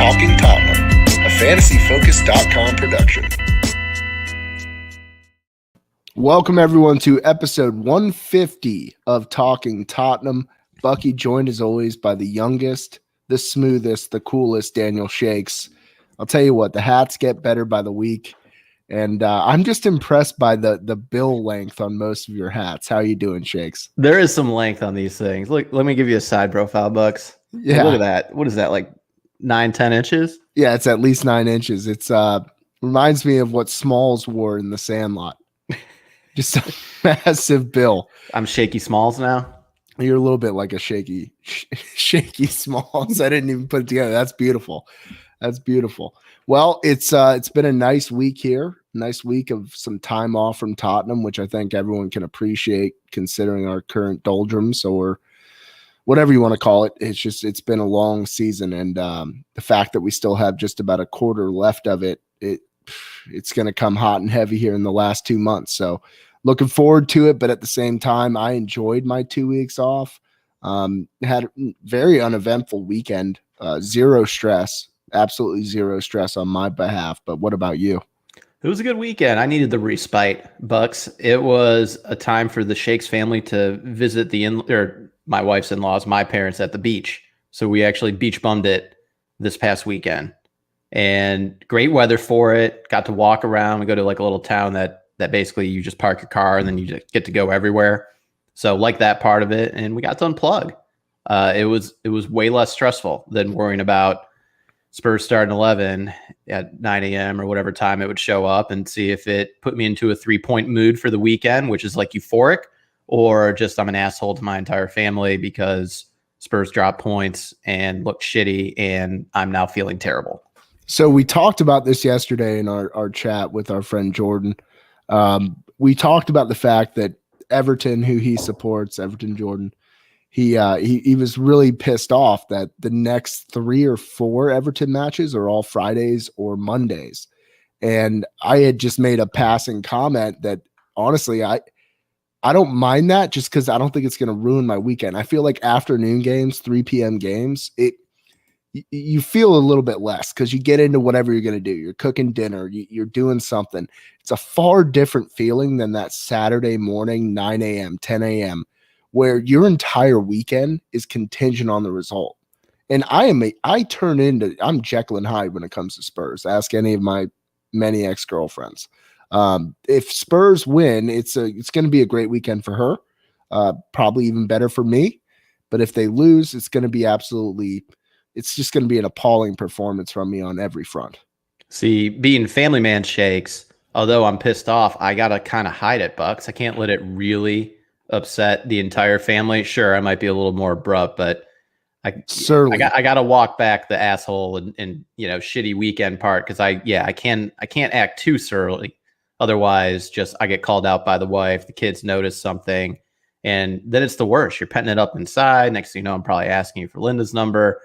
Talking Tottenham, a fantasyfocus.com production. Welcome, everyone, to episode 150 of Talking Tottenham. Bucky joined, as always, by the youngest, the smoothest, the coolest Daniel Shakes. I'll tell you what, the hats get better by the week, and I'm just impressed by the bill length on most of your hats. How you doing, Shakes? There is some length on these things. Look, let me give you a side profile, Bucks. Yeah. Hey, look at that. What is that, like 9-10 inches? Yeah, it's at least 9 inches. It's reminds me of what Smalls wore in The Sandlot. Just a massive bill. I'm Shaky Smalls now. You're a little bit like a shaky Smalls. I didn't even put it together. That's beautiful. That's beautiful. Well, it's been a nice week here. Nice week of some time off from Tottenham, which I think everyone can appreciate considering our current doldrums or whatever you want to call it. It's been a long season, and the fact that we still have just about a quarter left of it's going to come hot and heavy here in the last 2 months. So looking forward to it. But at the same time, I enjoyed my 2 weeks off. Had a very uneventful weekend, zero stress, absolutely zero stress on my behalf. But what about you? It was a good weekend. I needed the respite, Bucks. It was a time for the Shakes family to visit my wife's in-laws, my parents, at the beach. So we actually beach bummed it this past weekend. And great weather for it. Got to walk around. We go to like a little town that basically you just park your car and then you just get to go everywhere. So like that part of it. And we got to unplug. It was way less stressful than worrying about Spurs starting 11 at 9 a.m. or whatever time it would show up, and see if it put me into a 3-point mood for the weekend, which is like euphoric, or just I'm an asshole to my entire family because Spurs dropped points and looked shitty and I'm now feeling terrible. So we talked about this yesterday in our chat with our friend Jordan. We talked about the fact that Everton, who he supports, Everton Jordan, he was really pissed off that the next 3 or 4 Everton matches are all Fridays or Mondays. And I had just made a passing comment that honestly, I don't mind that just because I don't think it's going to ruin my weekend. I feel like afternoon games, 3 p.m. games, you feel a little bit less because you get into whatever you're going to do. You're cooking dinner, you're doing something. It's a far different feeling than that Saturday morning, 9 a.m., 10 a.m., where your entire weekend is contingent on the result. And I'm Jekyll and Hyde when it comes to Spurs. Ask any of my many ex-girlfriends. If Spurs win, it's going to be a great weekend for her, probably even better for me. But if they lose, it's going to be it's just going to be an appalling performance from me on every front. See, being family man Shakes, although I'm pissed off, I got to kind of hide it, Bucks. I can't let it really upset the entire family. Sure, I might be a little more abrupt, but I got to walk back the asshole and shitty weekend part, because I can't act too surly. Otherwise, just I get called out by the wife, the kids notice something, and then it's the worst. You're petting it up inside. Next thing you know, I'm probably asking you for Linda's number.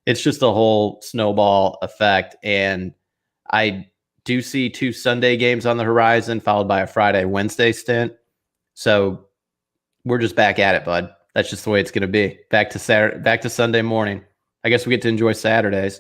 It's just a whole snowball effect. And I do see 2 Sunday games on the horizon, followed by a Friday-Wednesday stint. So we're just back at it, bud. That's just the way it's going to be. Back to Sunday morning. I guess we get to enjoy Saturdays.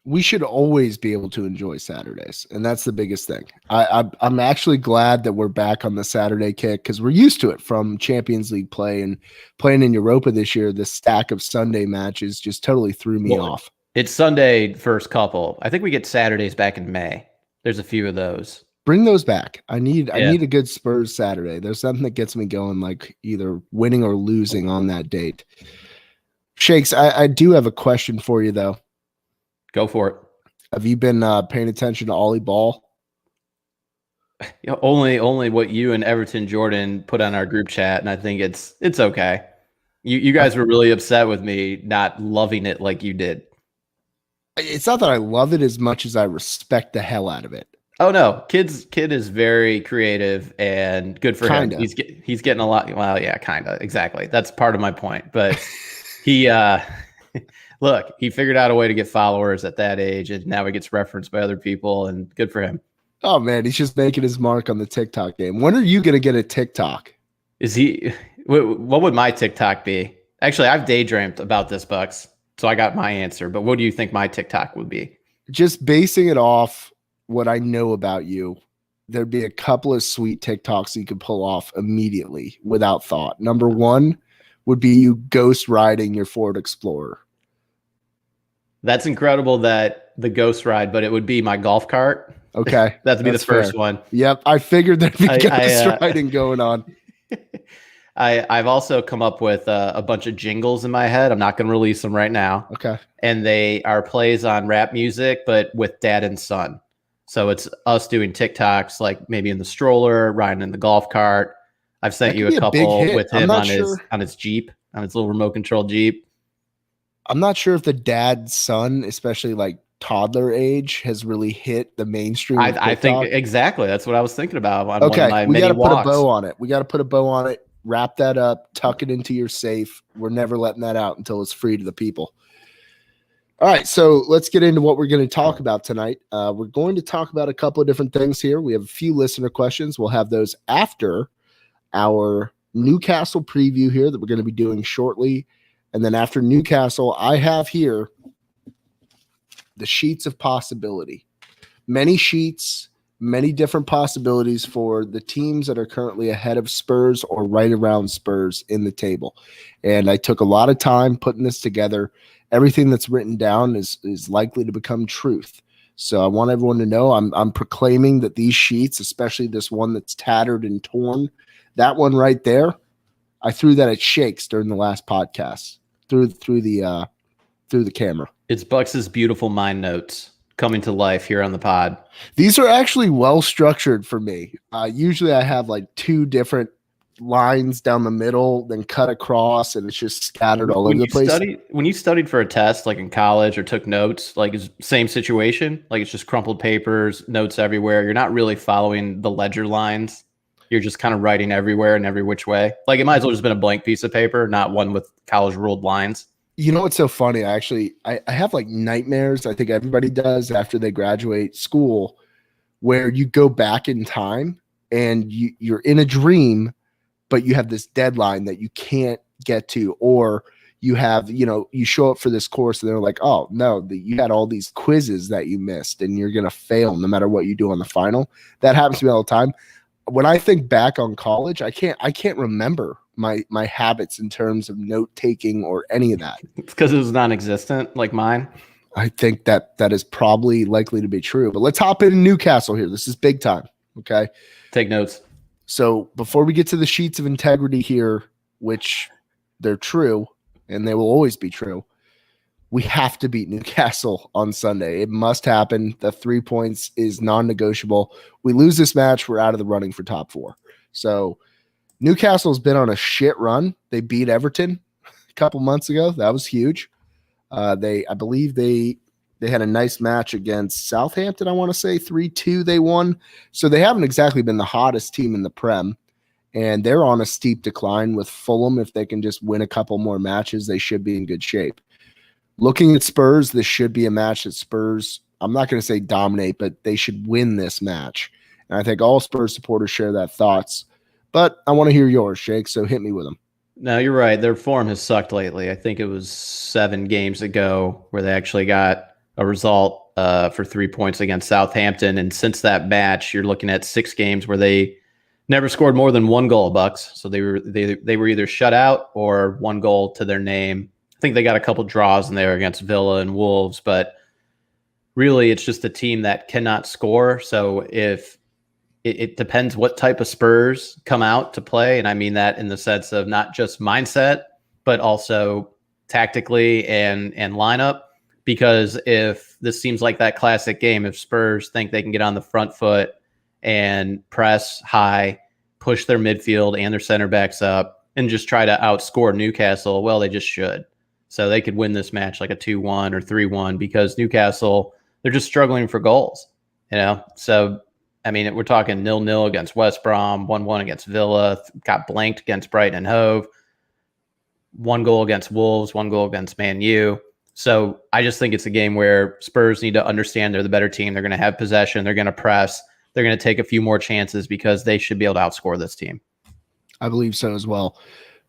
We should always be able to enjoy Saturdays, and that's the biggest thing. I'm actually glad that we're back on the Saturday kick because we're used to it from Champions League play, and playing in Europa this year. The stack of Sunday matches just totally threw me off. It's Sunday first couple. I think we get Saturdays back in May. There's a few of those. Bring those back. I need a good Spurs Saturday. There's something that gets me going, like either winning or losing on that date. Shakes, I do have a question for you though. Go for it. Have you been paying attention to Ollie Ball? Only what you and Everton Jordan put on our group chat, and I think it's okay. You guys were really upset with me not loving it like you did. It's not that I love it as much as I respect the hell out of it. Oh no, kid is very creative and good for him. He's getting a lot. Well, yeah, kind of, exactly. That's part of my point. But he look, he figured out a way to get followers at that age, and now he gets referenced by other people, and good for him. Oh man, he's just making his mark on the TikTok game. When are you gonna get a TikTok? Is he? What would my TikTok be? Actually, I've daydreamed about this, Bucks. So I got my answer, but what do you think my TikTok would be? Just basing it off what I know about you, there'd be a couple of sweet TikToks you could pull off immediately without thought. Number one would be you ghost riding your Ford Explorer. That's incredible that the ghost ride, but it would be my golf cart. Okay. That'd be the first fair. one. Yep. I figured there'd be ghost I riding going on. I've also come up with a bunch of jingles in my head. I'm not going to release them right now. Okay. And they are plays on rap music, but with dad and son. So it's us doing TikToks, like maybe in the stroller, riding in the golf cart. I've sent you a couple with him on his Jeep, on his little remote control Jeep. I'm not sure if the dad son, especially like toddler age, has really hit the mainstream. I think exactly. That's what I was thinking about. On okay, one of my we got to put walks. a bow on it. We got to put a bow on it. Wrap that up. Tuck it into your safe. We're never letting that out until it's free to the people. All right, so let's get into what we're going to talk about tonight. We're going to talk about a couple of different things here. We have a few listener questions. We'll have those after our Newcastle preview here that we're going to be doing shortly. And then after Newcastle, I have here the sheets of possibility. Many sheets, many different possibilities for the teams that are currently ahead of Spurs or right around Spurs in the table. And I took a lot of time putting this together. Everything that's written down is likely to become truth. So I want everyone to know I'm proclaiming that these sheets, especially this one that's tattered and torn, that one right there, I threw that at Shakes during the last podcast through the camera. It's Bucks's beautiful mind notes coming to life here on the pod. These are actually well structured for me. Usually I have like two different lines down the middle, then cut across, and it's just scattered all over the place. When you studied for a test, like in college, or took notes, like it's same situation, like it's just crumpled papers, notes everywhere. You're not really following the ledger lines. You're just kind of writing everywhere and every which way. Like it might as well just been a blank piece of paper, not one with college ruled lines. You know what's so funny? I have like nightmares. I think everybody does after they graduate school, where you go back in time and you're in a dream, but you have this deadline that you can't get to, or you have, you show up for this course and they're like, oh no, you had all these quizzes that you missed and you're going to fail no matter what you do on the final. That happens to me all the time. When I think back on college, I can't remember my habits in terms of note taking or any of that. It's because it was non-existent, like mine. I think that is probably likely to be true. But let's hop into Newcastle here. This is big time. Okay. Take notes. So before we get to the sheets of integrity here, which they're true and they will always be true, we have to beat Newcastle on Sunday. It must happen. The 3 points is non-negotiable. We lose this match, we're out of the running for top 4. So Newcastle's been on a shit run. They beat Everton a couple months ago. That was huge. I believe they had a nice match against Southampton. I want to say 3-2 they won. So they haven't exactly been the hottest team in the Prem. And they're on a steep decline with Fulham. If they can just win a couple more matches, they should be in good shape. Looking at Spurs, this should be a match that Spurs, I'm not going to say dominate, but they should win this match. And I think all Spurs supporters share that thoughts. But I want to hear yours, Shake, so hit me with them. No, you're right. Their form has sucked lately. I think it was 7 games ago where they actually got a result for 3 points against Southampton. And since that match, you're looking at 6 games where they never scored more than 1 goal, Bucks. So they were either shut out or 1 goal to their name. I think they got a couple draws in there against Villa and Wolves, but really it's just a team that cannot score. So if it depends what type of Spurs come out to play, and I mean that in the sense of not just mindset, but also tactically and lineup. Because if this seems like that classic game, if Spurs think they can get on the front foot and press high, push their midfield and their center backs up, and just try to outscore Newcastle, well, they just should. So they could win this match like a 2-1 or 3-1 because Newcastle, they're just struggling for goals, So, I mean, we're talking 0-0 against West Brom, 1-1 against Villa, got blanked against Brighton and Hove, 1 goal against Wolves, 1 goal against Man U. So I just think it's a game where Spurs need to understand they're the better team. They're going to have possession. They're going to press. They're going to take a few more chances because they should be able to outscore this team. I believe so as well.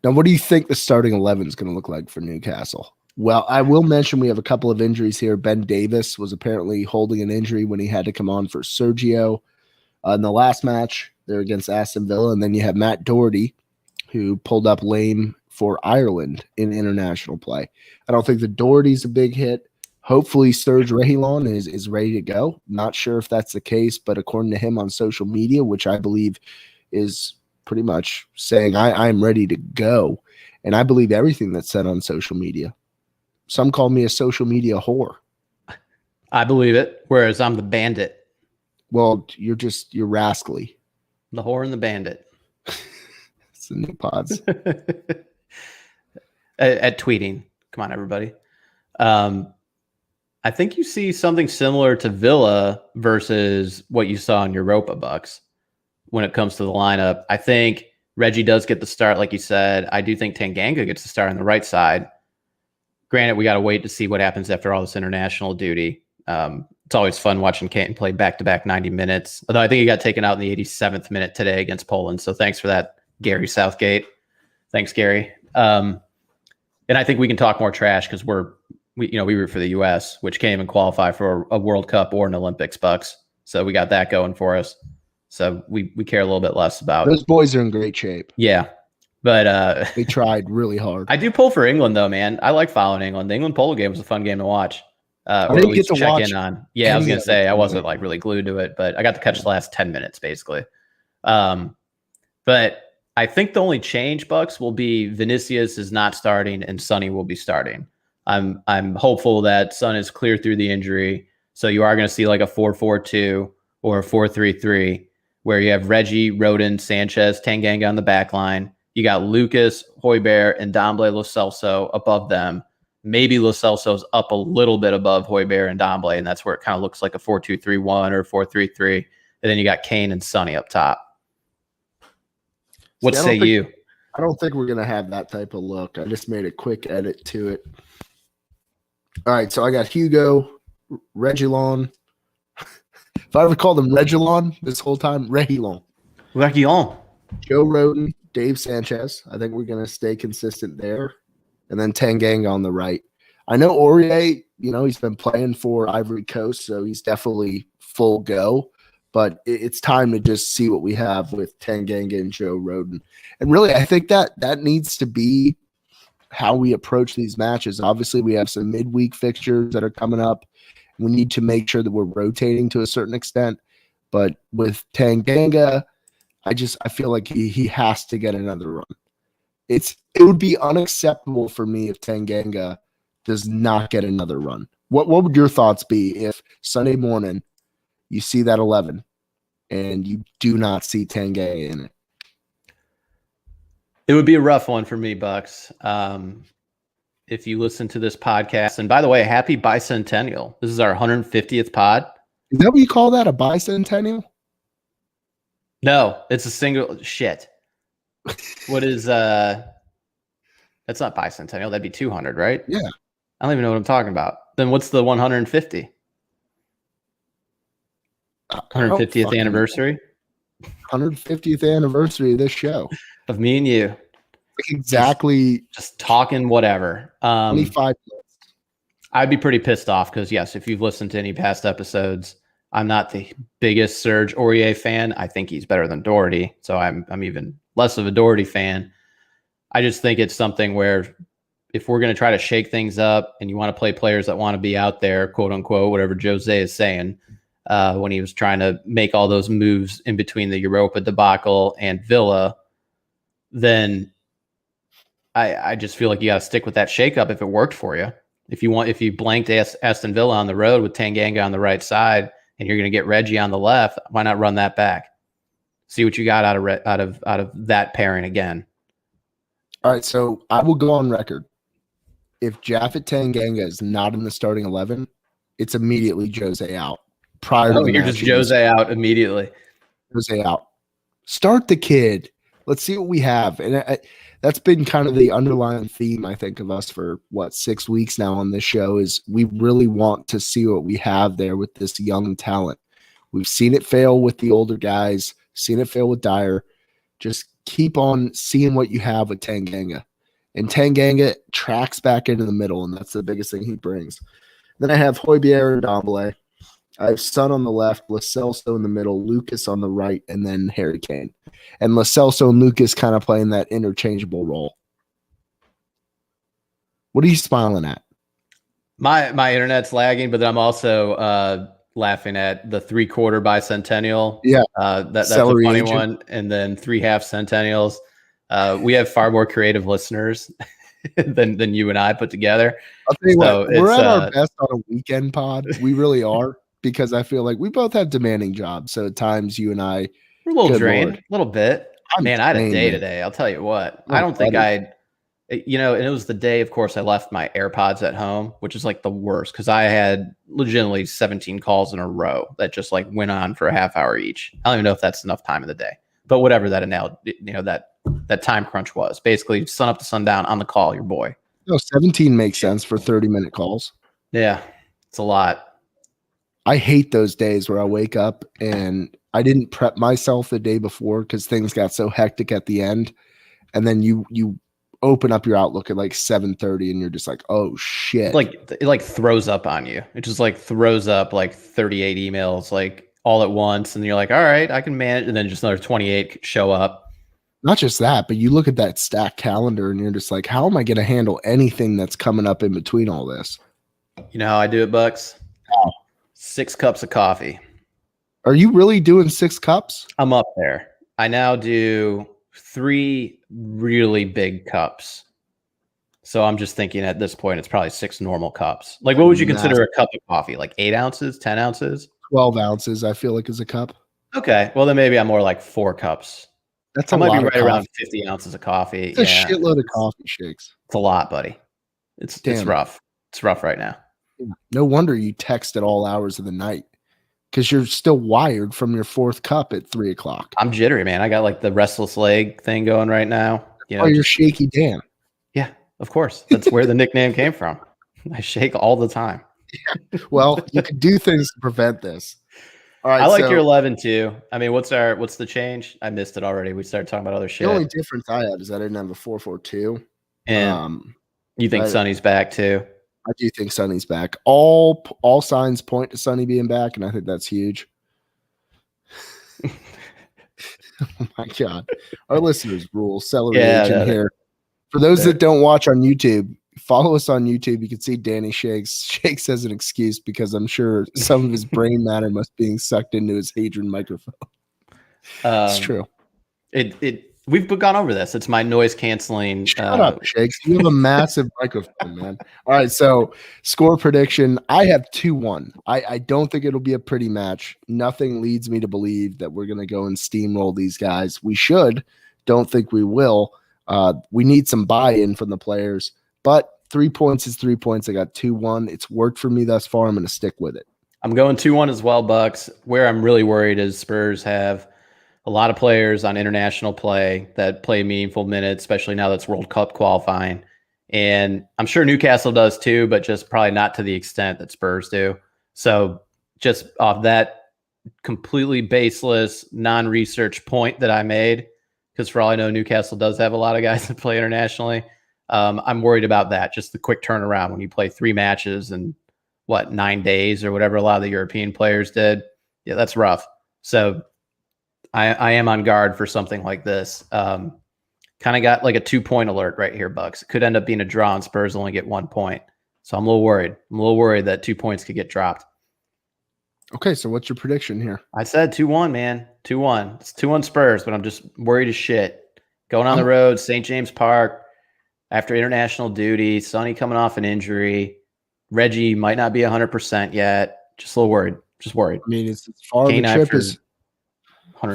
Now, what do you think the starting 11 is going to look like for Newcastle? Well, I will mention we have a couple of injuries here. Ben Davis was apparently holding an injury when he had to come on for Sergio in the last match. They're against Aston Villa. And then you have Matt Doherty, who pulled up lame for Ireland in international play. I don't think the Doherty's a big hit. Hopefully Serge Reguilon is ready to go. Not sure if that's the case, but according to him on social media, which I believe is pretty much saying I'm ready to go. And I believe everything that's said on social media. Some call me a social media whore. I believe it, whereas I'm the bandit. Well, you're rascally. The whore and the bandit. It's the new pods. at tweeting. Come on, everybody. I think you see something similar to Villa versus what you saw in Europa, Bucks, when it comes to the lineup. I think Reggie does get the start, like you said. I do think Tanganga gets the start on the right side. Granted, we got to wait to see what happens after all this international duty. It's always fun watching Canton play back-to-back 90 minutes. Although I think he got taken out in the 87th minute today against Poland. So thanks for that, Gary Southgate. Thanks, Gary. And I think we can talk more trash because we root for the U.S., which can't even qualify for a World Cup or an Olympics, Bucks. So we got that going for us. So we care a little bit less about those boys are in great shape. Yeah. But they tried really hard. I do pull for England, though, man. I like following England. The England-Polo game was a fun game to watch. I didn't get to check in on. Yeah, I was going to say I wasn't like really glued to it, but I got to catch the last 10 minutes, basically. But I think the only change, Bucks, will be Vinicius is not starting and Sonny will be starting. I'm hopeful that Son is clear through the injury. So you are going to see like a 4-4-2 or a 4-3-3 where you have Reggie, Rodin, Sanchez, Tanganga on the back line. You got Lucas, Højbjerg, and Domblé Lo Celso above them. Maybe Lo Celso's up a little bit above Højbjerg and Domblé, and that's where it kind of looks like a 4-2-3-1 or 4-3-3. And then you got Kane and Sonny up top. What say you? I don't think we're going to have that type of look. I just made a quick edit to it. All right, so I got Hugo, Reguilon. If I ever called him Reguilon this whole time, Reguilon. Joe Rodin, Dave Sanchez. I think we're going to stay consistent there. And then Tanganga on the right. I know Aurier, he's been playing for Ivory Coast, so he's definitely full go. But it's time to just see what we have with Tanganga and Joe Rodin. And really, I think that needs to be how we approach these matches. Obviously, we have some midweek fixtures that are coming up. We need to make sure that we're rotating to a certain extent. But with Tanganga, I feel like he has to get another run. It would be unacceptable for me if Tanganga does not get another run. What would your thoughts be if Sunday morning you see that 11 and you do not see Tanganga in it? It would be a rough one for me, Bucks. If you listen to this podcast, and by the way, happy bicentennial. This is our 150th pod. Is that what you call that, a bicentennial? No, it's a single shit. What is that's not bicentennial, that'd be 200, right? Yeah. I don't even know what I'm talking about. Then what's the 150? 150th anniversary? 150th anniversary of this show. Of me and you. Like exactly. Just talking whatever. 25 minutes. I'd be pretty pissed off because, yes, if you've listened to any past episodes, I'm not the biggest Serge Aurier fan. I think he's better than Doherty, so I'm even less of a Doherty fan. I just think it's something where if we're going to try to shake things up and you want to play players that want to be out there, quote unquote, whatever Jose is saying, when he was trying to make all those moves in between the Europa debacle and Villa, then I just feel like you got to stick with that shakeup if it worked for you. If you blanked Aston Villa on the road with Tanganga on the right side and you're going to get Reggie on the left, why not run that back? See what you got out of that pairing again. All right, so I will go on record. If Japhet Tanganga is not in the starting 11, it's immediately Jose out. You're just Jose out immediately. Jose out. Start the kid. Let's see what we have. And that's been kind of the underlying theme, I think, of us for, 6 weeks now on this show is we really want to see what we have there with this young talent. We've seen it fail with the older guys, seen it fail with Dyer. Just keep on seeing what you have with Tanganga. And Tanganga tracks back into the middle, and that's the biggest thing he brings. Then I have Højbjerg and Dombele. I have Son on the left, Lo Celso in the middle, Lucas on the right, and then Harry Kane. And Lo Celso and Lucas kind of playing that interchangeable role. What are you smiling at? My internet's lagging, but then I'm also laughing at the 3/4 bicentennial. Yeah, that's a Celery funny agent. one. And then 3/2 centennials. We have far more creative listeners than you and I put together. I'll tell you So what, we're it's, at our best on a weekend pod. We really are, because I feel like we both have demanding jobs. So at times you and I, we're a little good drained, Lord. a little bit. I'm Man, I had a drained, day man. today. I'll tell you what. Oh, I don't think buddy. and it was the day, of course, I left my AirPods at home, which is like the worst because I had legitimately 17 calls in a row that just like went on for a half hour each. I don't even know if that's enough time in the day, but whatever that that time crunch was. Basically, sun up to sundown on the call, your boy. No, 17 makes sense for 30-minute calls. Yeah, it's a lot. I hate those days where I wake up and I didn't prep myself the day before because things got so hectic at the end. And then you open up your Outlook at like 7:30 and you're just like, oh shit. It like throws up on you. It just like throws up like 38 emails like all at once. And you're like, all right, I can manage. And then just another 28 show up. Not just that, but you look at that stacked calendar and you're just like, how am I going to handle anything that's coming up in between all this? You know how I do it, Bucks? How? 6 cups of coffee. Are you really doing 6 cups? I'm up there. I now do 3 really big cups. So I'm just thinking at this point, it's probably 6 normal cups. Like, what would you consider a cup of coffee? Like 8 ounces, 10 ounces? 12 ounces, I feel like, is a cup. Okay. Well, then maybe I'm more like 4 cups. That's I a might lot be of right coffee. around 50 ounces of coffee. It's a shitload of coffee shakes. It's a lot, buddy. It's rough. It's rough right now. No wonder you text at all hours of the night because you're still wired from your 4th cup at 3 o'clock. I'm jittery, man. I got like the restless leg thing going right now. You know, you're shaky Dan. Yeah, of course. That's where the nickname came from. I shake all the time. Yeah. Well, you could do things to prevent this. All right. I like your 11 too. I mean, what's the change? I missed it already. We started talking about other shit. The only difference I had is I didn't have a 4-4-2. And you think Sonny's back too? I do think Sonny's back. All signs point to Sonny being back, and I think that's huge. Oh my God. Our listeners rule. Celery agent here. For those that don't watch on YouTube, follow us on YouTube. You can see Danny shakes as an excuse because I'm sure some of his brain matter must be being sucked into his Hadron microphone. It's true. We've gone over this. It's my noise canceling. Shut up, Shakes. You have a massive microphone, man. All right, so score prediction. I have 2-1. I don't think it'll be a pretty match. Nothing leads me to believe that we're going to go and steamroll these guys. We should. Don't think we will. We need some buy-in from the players. But 3 points is 3 points. I got 2-1. It's worked for me thus far. I'm going to stick with it. I'm going 2-1 as well, Bucks. Where I'm really worried is Spurs have a lot of players on international play that play meaningful minutes, especially now that's World Cup qualifying. And I'm sure Newcastle does too, but just probably not to the extent that Spurs do. So just off that completely baseless, non-research point that I made, because for all I know, Newcastle does have a lot of guys that play internationally. I'm worried about that. Just the quick turnaround when you play 3 matches in 9 days or whatever a lot of the European players did. Yeah, that's rough. So I am on guard for something like this. Kind of got like a 2-point alert right here, Bucks. It could end up being a draw and Spurs only get 1 point. So I'm a little worried. I'm a little worried that 2 points could get dropped. Okay, so what's your prediction here? I said 2-1, man. 2-1. It's 2-1 Spurs, but I'm just worried as shit. Going on the road, St. James Park, after international duty, Sonny coming off an injury. Reggie might not be 100% yet. Just a little worried. Just worried. I mean, it's as far of a trip as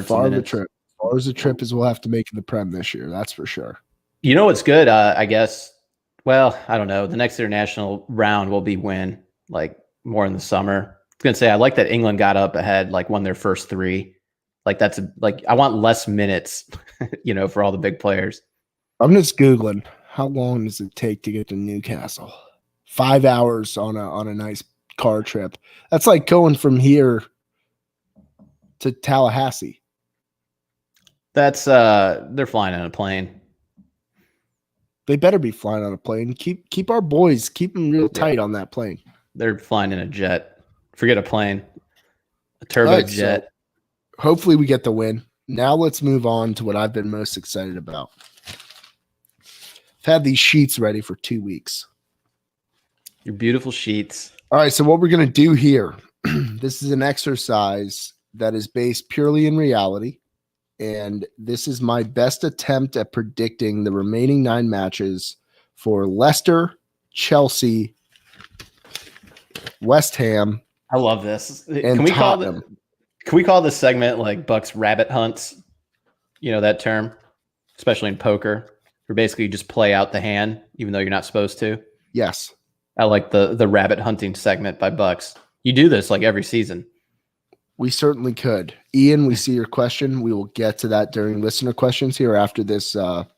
far of a trip. As far as a trip as we'll have to make in the Prem this year. That's for sure. You know what's good? I guess. Well, I don't know. The next international round will be like more in the summer. I was gonna say I like that England got up ahead, like won their first 3. Like that's I want less minutes, for all the big players. I'm just Googling how long does it take to get to Newcastle? 5 hours on a nice car trip. That's like going from here to Tallahassee. That's they're flying on a plane. They better be flying on a plane. Keep our boys, keep them real tight on that plane. They're flying in a jet. Forget a plane. A turbo Right, jet. so hopefully we get the win. Now let's move on to what I've been most excited about. I've had these sheets ready for 2 weeks. Your beautiful sheets. All right, so what we're going to do here, this is an exercise that is based purely in reality, and this is my best attempt at predicting the remaining 9 matches for Leicester, Chelsea, West Ham, I love this. and Can we Tottenham. can we call this segment like Buck's rabbit hunts? You know that term, especially in poker, where basically you just play out the hand even though you're not supposed to. Yes. I like the rabbit hunting segment by Bucks. You do this like every season. We certainly could. Ian, we see your question. We will get to that during listener questions here after this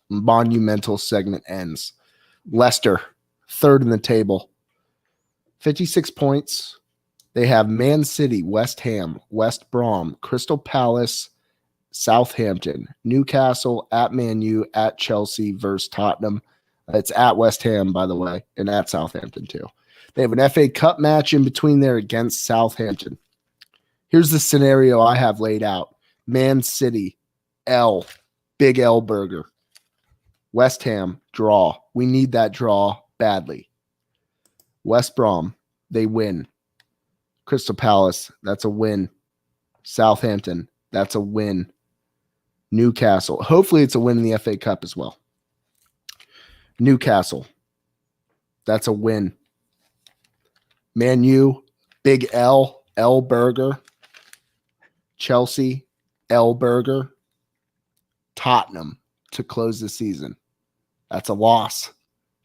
monumental segment ends. Leicester, third in the table, 56 points. They have Man City, West Ham, West Brom, Crystal Palace, Southampton, Newcastle, at Man U, at Chelsea versus Tottenham. It's at West Ham, by the way, and at Southampton too. They have an FA Cup match in between there against Southampton. Here's the scenario I have laid out. Man City, L, big L burger. West Ham, draw. We need that draw badly. West Brom, they win. Crystal Palace, that's a win. Southampton, that's a win. Newcastle, hopefully it's a win in the FA Cup as well. Newcastle, that's a win. Man U, big L burger. Chelsea, L burger. Tottenham to close the season. That's a loss.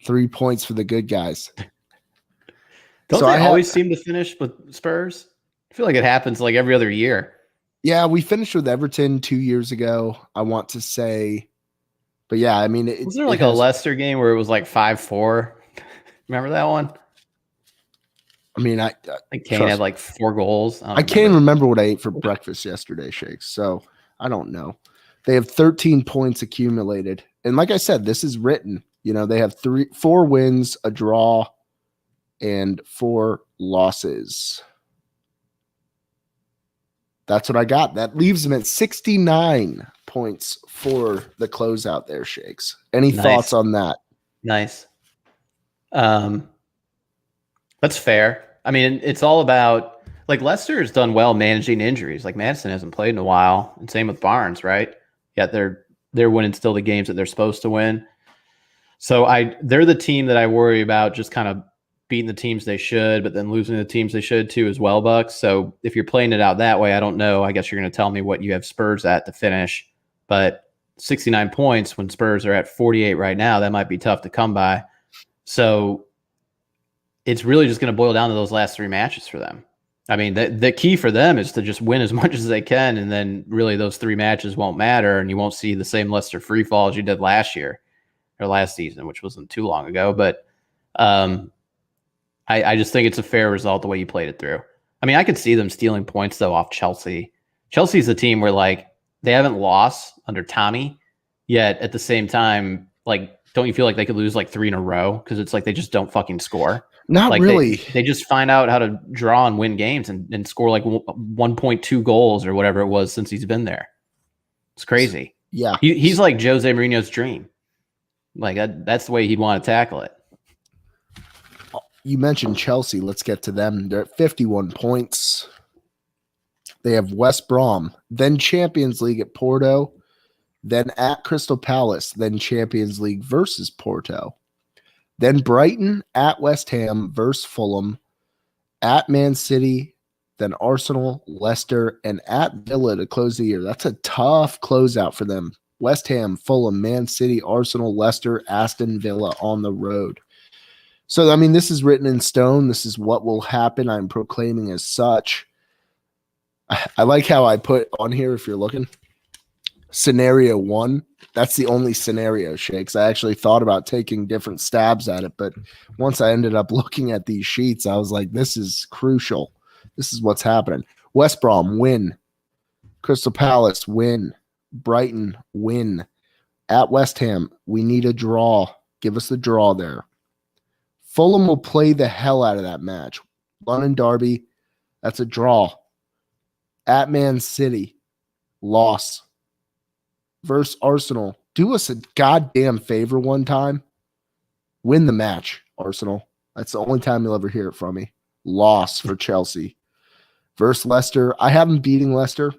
3 points for the good guys. Don't they always seem to finish with Spurs? I feel like it happens like every other year. Yeah, we finished with Everton 2 years ago, I want to say. But yeah, I mean, was there like a Leicester game where it was like 5-4? Remember that one? I mean, I Kane had like 4 goals. I can't remember what I ate for breakfast yesterday, Shakes. So I don't know. They have 13 points accumulated. And like I said, this is written. You know, they have 4 wins, a draw, and 4 losses. That's what I got. That leaves them at 69 points for the closeout there, Shakes. Any thoughts on that? Nice. That's fair. I mean, it's all about, like, Leicester has done well managing injuries. Like, Madison hasn't played in a while, and same with Barnes, right? Yet they're winning still the games that they're supposed to win. So they're the team that I worry about just kind of beating the teams they should, but then losing the teams they should too as well, Bucks. So if you're playing it out that way, I don't know. I guess you're going to tell me what you have Spurs at to finish. But 69 points when Spurs are at 48 right now, that might be tough to come by. So it's really just going to boil down to those last 3 matches for them. I mean, the key for them is to just win as much as they can, and then really those 3 matches won't matter, and you won't see the same Leicester free fall as you did last year or last season, which wasn't too long ago. But I just think it's a fair result the way you played it through. I mean, I could see them stealing points, though, off Chelsea. Chelsea's a team where, like, they haven't lost under Tommy, yet at the same time, like, don't you feel like they could lose, like, 3 in a row? Because it's like they just don't fucking score. Not like really. They just find out how to draw and win games and score, like, 1.2 goals or whatever it was since he's been there. It's crazy. Yeah. He's like Jose Mourinho's dream. Like, that's the way he'd want to tackle it. You mentioned Chelsea. Let's get to them. They're at 51 points. They have West Brom, then Champions League at Porto, then at Crystal Palace, then Champions League versus Porto, then Brighton at West Ham versus Fulham, at Man City, then Arsenal, Leicester, and at Villa to close the year. That's a tough closeout for them. West Ham, Fulham, Man City, Arsenal, Leicester, Aston Villa on the road. So, I mean, this is written in stone. This is what will happen. I'm proclaiming as such. I like how I put on here, if you're looking, scenario 1. That's the only scenario, Shakes. I actually thought about taking different stabs at it, but once I ended up looking at these sheets, I was like, this is crucial. This is what's happening. West Brom, win. Crystal Palace, win. Brighton, win. At West Ham, we need a draw. Give us the draw there. Fulham will play the hell out of that match. London Derby, that's a draw. At Man City, loss. Versus Arsenal, do us a goddamn favor one time. Win the match, Arsenal. That's the only time you'll ever hear it from me. Loss for Chelsea. Versus Leicester, I have them beating Leicester.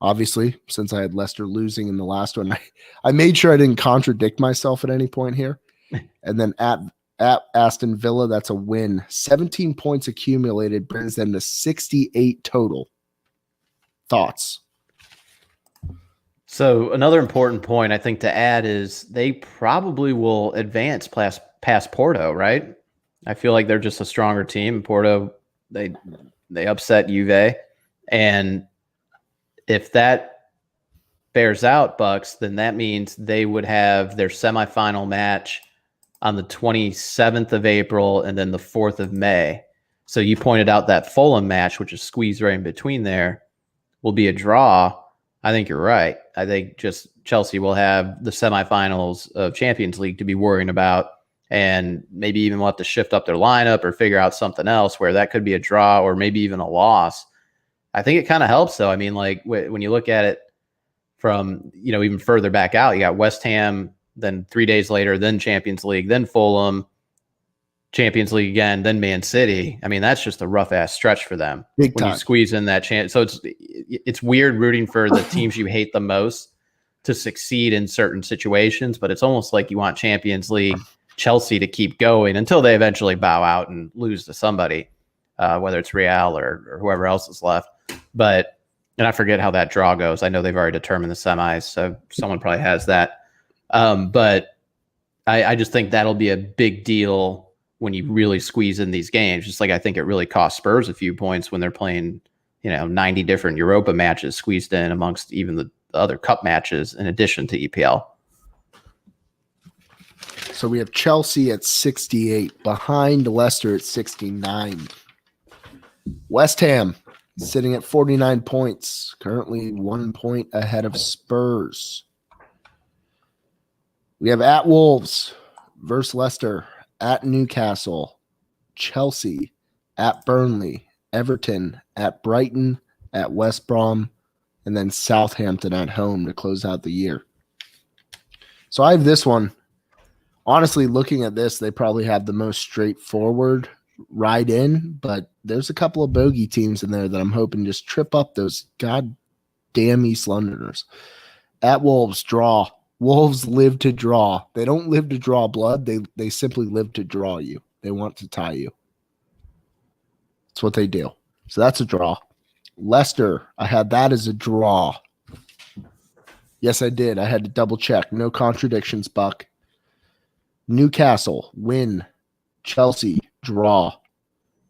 Obviously, since I had Leicester losing in the last one, I made sure I didn't contradict myself at any point here. And then at Aston Villa, that's a win. 17 points accumulated brings them to 68 total. Thoughts? So another important point I think to add is they probably will advance past Porto, right? I feel like they're just a stronger team. Porto, they upset Juve, and if that bears out, Bucks, then that means they would have their semifinal match on the 27th of April and then the 4th of May. So you pointed out that Fulham match, which is squeezed right in between there, will be a draw. I think you're right. I think just Chelsea will have the semifinals of Champions League to be worrying about, and maybe even will have to shift up their lineup or figure out something else where that could be a draw or maybe even a loss. I think it kind of helps, though. I mean, like when you look at it from, even further back out, you got West Ham, then 3 days later, then Champions League, then Fulham, Champions League again, then Man City. I mean, that's just a rough ass stretch for them Big when time. you squeeze in that chance. So it's weird rooting for the teams you hate the most to succeed in certain situations, but it's almost like you want Champions League Chelsea to keep going until they eventually bow out and lose to somebody, whether it's Real or whoever else is left. And I forget how that draw goes. I know they've already determined the semis, so someone probably has that. But I just think that'll be a big deal when you really squeeze in these games. Just like I think it really cost Spurs a few points when they're playing, 90 different Europa matches squeezed in amongst even the other cup matches in addition to EPL. So we have Chelsea at 68, behind Leicester at 69. West Ham sitting at 49 points, currently 1 point ahead of Spurs. We have at Wolves versus Leicester, at Newcastle, Chelsea, at Burnley, Everton, at Brighton, at West Brom, and then Southampton at home to close out the year. So I have this one. Honestly, looking at this, they probably have the most straightforward ride in, but there's a couple of bogey teams in there that I'm hoping just trip up those goddamn East Londoners. At Wolves, draw. Wolves live to draw. They don't live to draw blood. They simply live to draw you. They want to tie you. That's what they do. So that's a draw. Leicester, I had that as a draw. Yes, I did. I had to double check. No contradictions, Buck. Newcastle, win. Chelsea, draw.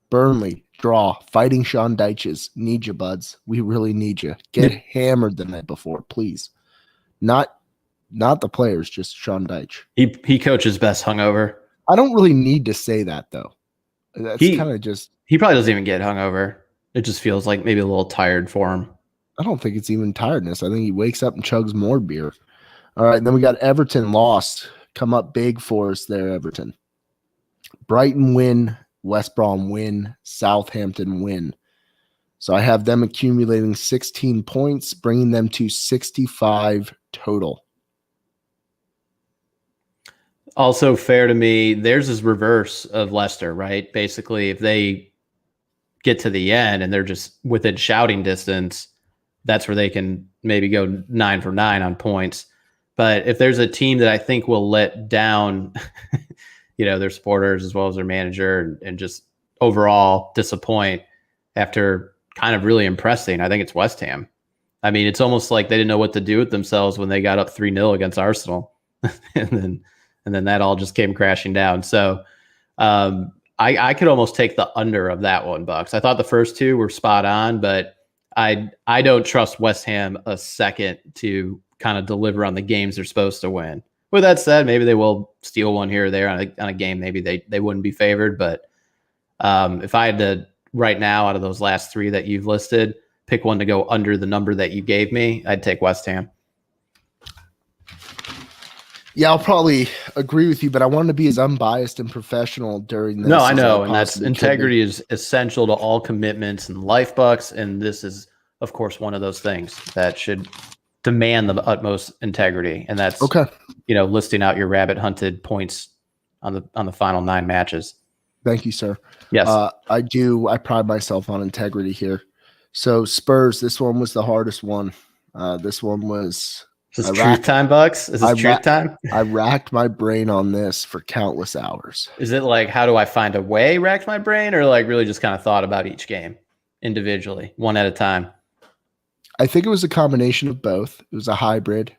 Burnley, draw. Fighting Sean Dyches. Need you, buds. We really need you. Get hammered the night before, please. Not the players, just Sean Dyche. He coaches best hungover. I don't really need to say that, though. That's kind of just... He probably doesn't even get hungover. It just feels like maybe a little tired for him. I don't think it's even tiredness. I think he wakes up and chugs more beer. All right, then we got Everton lost. Come up big for us there, Everton. Brighton win. West Brom win. Southampton win. So I have them accumulating 16 points, bringing them to 65 total. Also fair to me, theirs is reverse of Leicester, right? Basically, if they get to the end and they're just within shouting distance, that's where they can maybe go 9 for 9 on points. But if there's a team that I think will let down, their supporters as well as their manager and just overall disappoint after kind of really impressing, I think it's West Ham. I mean, it's almost like they didn't know what to do with themselves when they got up 3-0 against Arsenal. and then that all just came crashing down. So I could almost take the under of that one, Bucks. I thought the first two were spot on, but I don't trust West Ham a second to kind of deliver on the games they're supposed to win. With that said, maybe they will steal one here or there on a game. Maybe they wouldn't be favored. But if I had to right now out of those last three that you've listed, pick one to go under the number that you gave me, I'd take West Ham. Yeah, I'll probably agree with you, but I wanted to be as unbiased and professional during this. No, I as know, and that's possibly could be. integrity is essential to all commitments and life, Bucks, and this is, of course, one of those things that should demand the utmost integrity, and that's Okay. Listing out your rabbit hunted points on the final 9 matches. Thank you, sir. Yes. I pride myself on integrity here. So Spurs, this one was the hardest one. This one was. Is this truth time, Bucks? Is this truth time? I racked my brain on this for countless hours. Is it like, how do I find a way, racked my brain, or like really just kind of thought about each game individually, one at a time? I think it was a combination of both. It was a hybrid.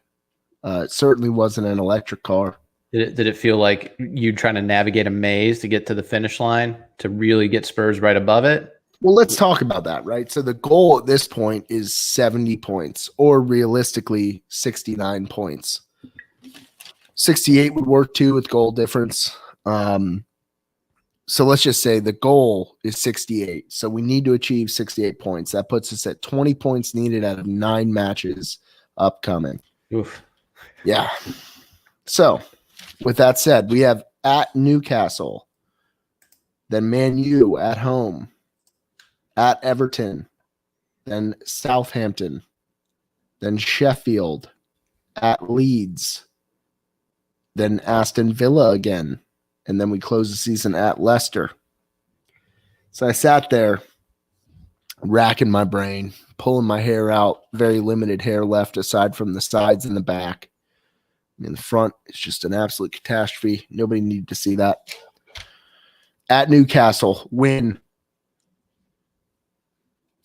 It certainly wasn't an electric car. Did it feel like you trying to navigate a maze to get to the finish line to really get Spurs right above it? Well, let's talk about that, right? So the goal at this point is 70 points, or realistically 69 points. 68 would work too with goal difference. So let's just say the goal is 68. So we need to achieve 68 points. That puts us at 20 points needed out of 9 matches upcoming. Oof. Yeah. So with that said, we have at Newcastle, then Man U at home, at Everton, then Southampton, then Sheffield, at Leeds, then Aston Villa again, and then we close the season at Leicester. So I sat there racking my brain, pulling my hair out, very limited hair left aside from the sides and the back. In the front, it's just an absolute catastrophe. Nobody needed to see that. At Newcastle, win.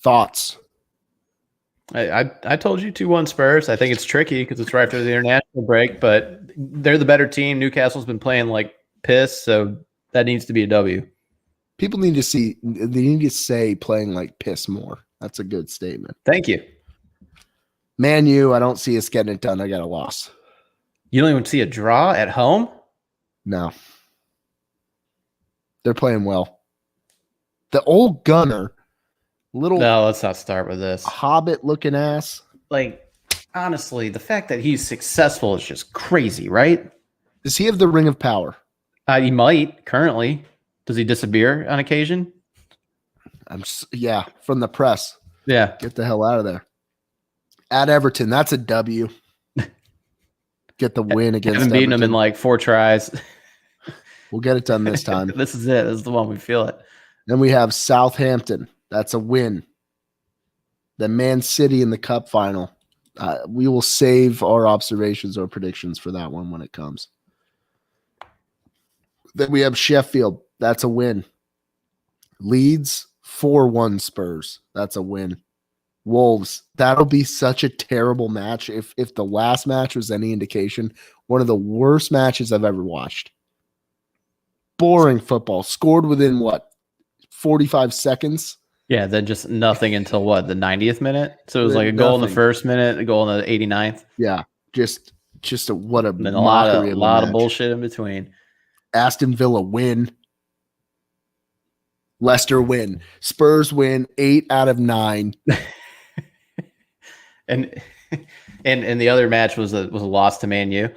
Thoughts? I told you 2-1 Spurs. I think it's tricky because it's right after the international break, but they're the better team. Newcastle's been playing like piss, so that needs to be a W. People need to see. They need to say playing like piss more. That's a good statement. Thank you. Man U, I don't see us getting it done. I got a loss. You don't even see a draw at home? No. They're playing well. The old gunner, little No, let's not start with this. hobbit-looking ass. Like, honestly, the fact that he's successful is just crazy, right? Does he have the ring of power? He might currently. Does he disappear on occasion? Yeah, from the press. Yeah. Get the hell out of there. At Everton, that's a W. Get the win against Haven't beaten him in Everton. like 4 tries. We'll get it done this time. This is it. This is the one we feel it. Then we have Southampton. That's a win. Then Man City in the cup final. We will save our observations or predictions for that one when it comes. Then we have Sheffield. That's a win. Leeds, 4-1 Spurs. That's a win. Wolves, that'll be such a terrible match. If the last match was any indication, one of the worst matches I've ever watched. Boring football. Scored within 45 seconds? Yeah, then just nothing until what, the 90th minute? So it was like a goal in the first minute, a goal in the 89th. Yeah, just what a And then a mockery lot of of bullshit in between. Aston Villa win. Leicester win. Spurs win 8 out of 9. And the other match was a loss to Man U.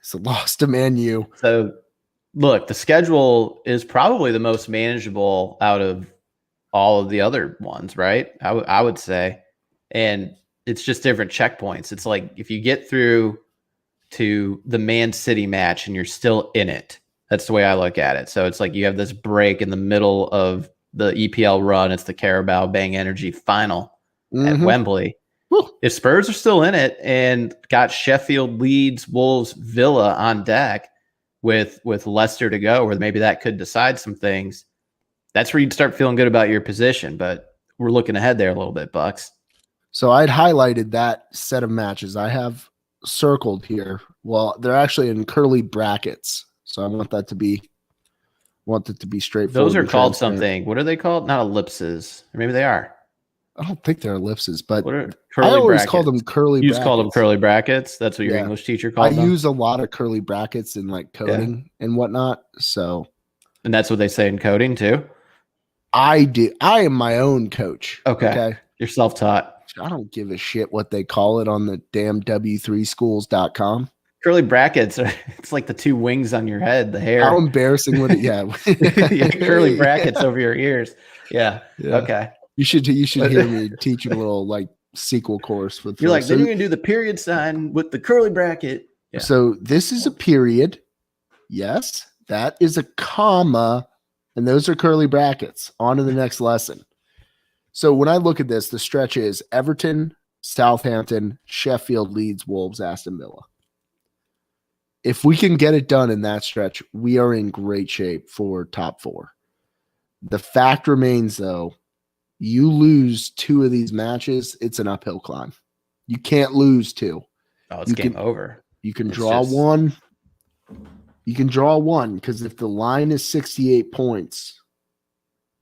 It's a loss to Man U. So look, the schedule is probably the most manageable out of all of the other ones, right? I would say. And it's just different checkpoints. It's like if you get through to the Man City match and you're still in it, that's the way I look at it. So it's like you have this break in the middle of the EPL run. It's the Carabao Bang Energy final at Wembley. Woo. If Spurs are still in it and got Sheffield, Leeds, Wolves, Villa on deck with Leicester to go, or maybe that could decide some things, that's where you'd start feeling good about your position. But we're looking ahead there a little bit, Bucks. So I'd highlighted that set of matches. I have circled here. Well, they're actually in curly brackets. So I want that to be straightforward. Those are called something. What are they called? Not ellipses. Or maybe they are. I don't think they're ellipses, but What are I curly always brackets? call them curly You brackets. just call them curly brackets. That's what your Yeah. English teacher I called them. use a lot of curly brackets in like coding and whatnot. So And that's what they say in coding too. I do. I am my own coach. Okay. You're self-taught. I don't give a shit what they call it on the damn w3schools.com. curly brackets are it's like the two wings on your head, the hair. How embarrassing would it? Yeah. Yeah, curly brackets over your ears. Yeah. Yeah. Okay. You should hear me teaching a little like sequel course with You're like, then you're gonna do the period sign with the curly bracket. Yeah. So this is a period. Yes, that is a comma, and those are curly brackets. On to the next lesson. So when I look at this, the stretch is Everton, Southampton, Sheffield, Leeds, Wolves, Aston Villa. If we can get it done in that stretch, we are in great shape for top 4. The fact remains, though, you lose 2 of these matches, it's an uphill climb. You can't lose 2. Oh, it's game over. You can draw one. You can draw one because if the line is 68 points,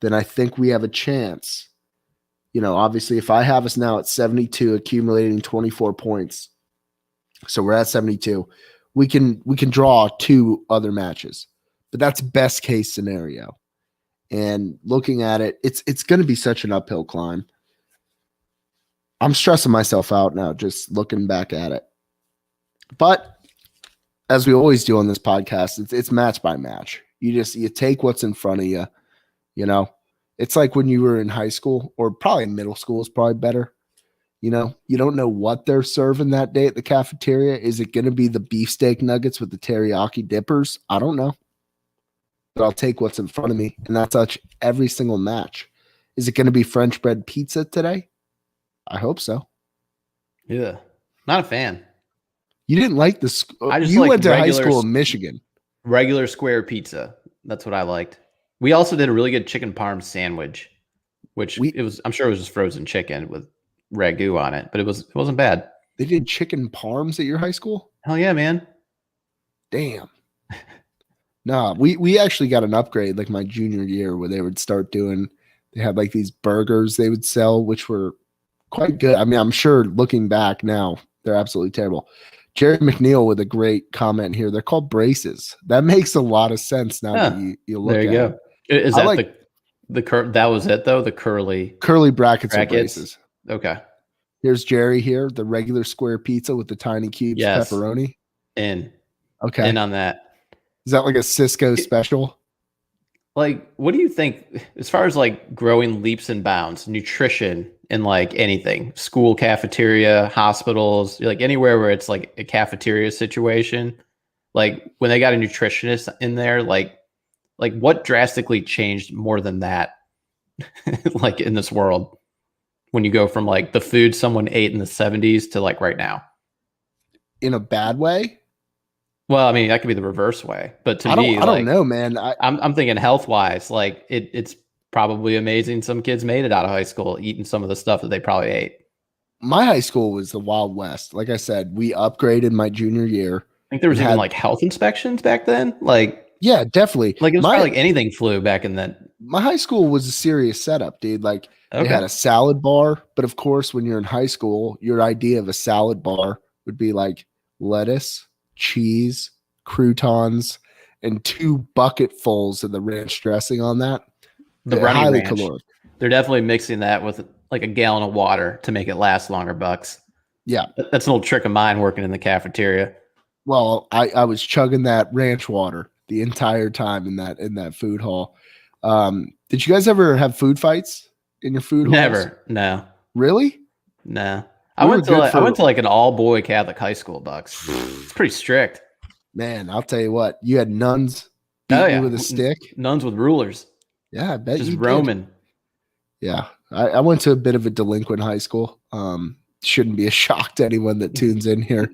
then I think we have a chance. You know, obviously, if I have us now at 72, accumulating 24 points, so we're at 72, we can draw 2 other matches, but that's best case scenario. And looking at it, it's going to be such an uphill climb. I'm stressing myself out now just looking back at it. But as we always do on this podcast, it's match by match. You take what's in front of you. You know, it's like when you were in high school, or probably middle school is probably better. You know, you don't know what they're serving that day at the cafeteria. Is it going to be the beefsteak nuggets with the teriyaki dippers? I don't know. But I'll take what's in front of me, and that's every single match. Is it going to be French bread pizza today? I hope so. Yeah. Not a fan. You didn't like the you went to high school in Michigan. Regular square pizza. That's what I liked. We also did a really good chicken parm sandwich, which I'm sure it was just frozen chicken with ragu on it, but it wasn't bad. They did chicken parms at your high school? Hell yeah, man. Damn. Nah, we actually got an upgrade like my junior year where they would start doing, they had like these burgers they would sell, which were quite good. I mean, I'm sure looking back now, they're absolutely terrible. Jerry McNeil with a great comment here. They're called braces. That makes a lot of sense now that you look at it. There you go. Is that that was it though? The curly brackets. Or braces. Okay. Here's Jerry here, the regular square pizza with the tiny cubes pepperoni. Okay. In on that. Is that like a Cisco special? Like, what do you think as far as like growing leaps and bounds, nutrition in like anything, school cafeteria, hospitals, like anywhere where it's like a cafeteria situation? Like when they got a nutritionist in there, like what drastically changed more than that? Like in this world, when you go from like the food someone ate in the 70s to like right now? In a bad way? Well, I mean, that could be the reverse way, but to me, I don't know, man. I'm thinking health wise, like it's probably amazing. Some kids made it out of high school eating some of the stuff that they probably ate. My high school was the Wild West. Like I said, we upgraded my junior year. I think there was even like health inspections back then. Like, yeah, definitely. Like it was probably like anything flew back in then. My high school was a serious setup, dude. Like they had a salad bar, but of course, when you're in high school, your idea of a salad bar would be like lettuce, cheese, croutons, and 2 bucketfuls of the ranch dressing on that. The runny ranch. Caloric. They're definitely mixing that with like a gallon of water to make it last longer, Bucks. Yeah. That's an old trick of mine working in the cafeteria. Well, I was chugging that ranch water the entire time in that food hall. Did you guys ever have food fights in your food halls? Never. No. Really? No. I went to like an all-boy Catholic high school, Bucks. It's pretty strict. Man, I'll tell you what. You had nuns beating you with a stick. Nuns with rulers. Yeah, I bet just you Roman. Did. Yeah, I went to a bit of a delinquent high school. Shouldn't be a shock to anyone that tunes in here.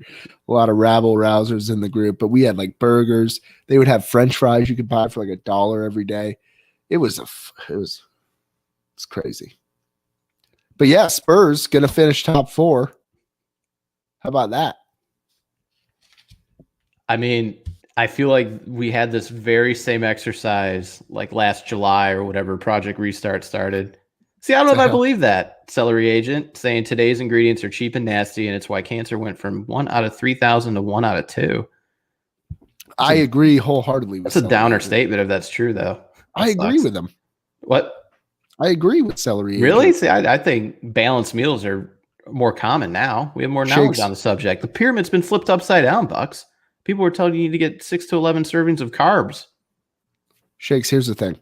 A lot of rabble rousers in the group, but we had like burgers. They would have French fries you could buy for like $1 every day. It's crazy. But yeah, Spurs gonna finish top 4. How about that? I mean, I feel like we had this very same exercise like last July or whatever Project Restart started. See, I don't know if I believe that. Celery agent saying today's ingredients are cheap and nasty, and it's why cancer went from 1 out of 3,000 to 1 out of 2. I agree wholeheartedly with That's a downer statement if that's true, though. I agree with them. What? I agree with celery. Really? See, I think balanced meals are more common now. We have more knowledge on the subject. The pyramid's been flipped upside down, Bucks. People were telling you to get 6 to 11 servings of carbs. Shakes, here's the thing.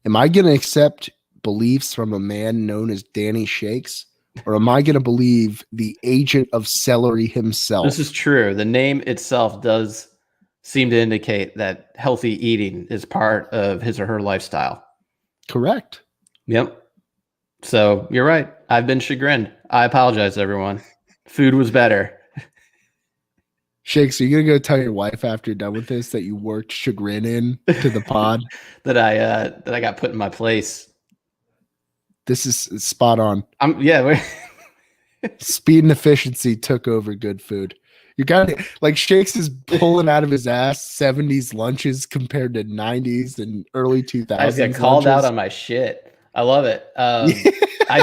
Am I going to accept beliefs from a man known as Danny Shakes, or am I going to believe the agent of celery himself? This is true. The name itself does seem to indicate that healthy eating is part of his or her lifestyle. Correct. Yep. So you're right. I've been chagrined. I apologize, everyone. Food was better. Shakes, are you going to go tell your wife after you're done with this that you worked chagrin in to the pod? that I got put in my place. This is spot on. Yeah. Speed and efficiency took over good food. You got it. Like Shakes is pulling out of his ass 70s lunches compared to 90s and early 2000s. I just got called out on my shit. I love it. I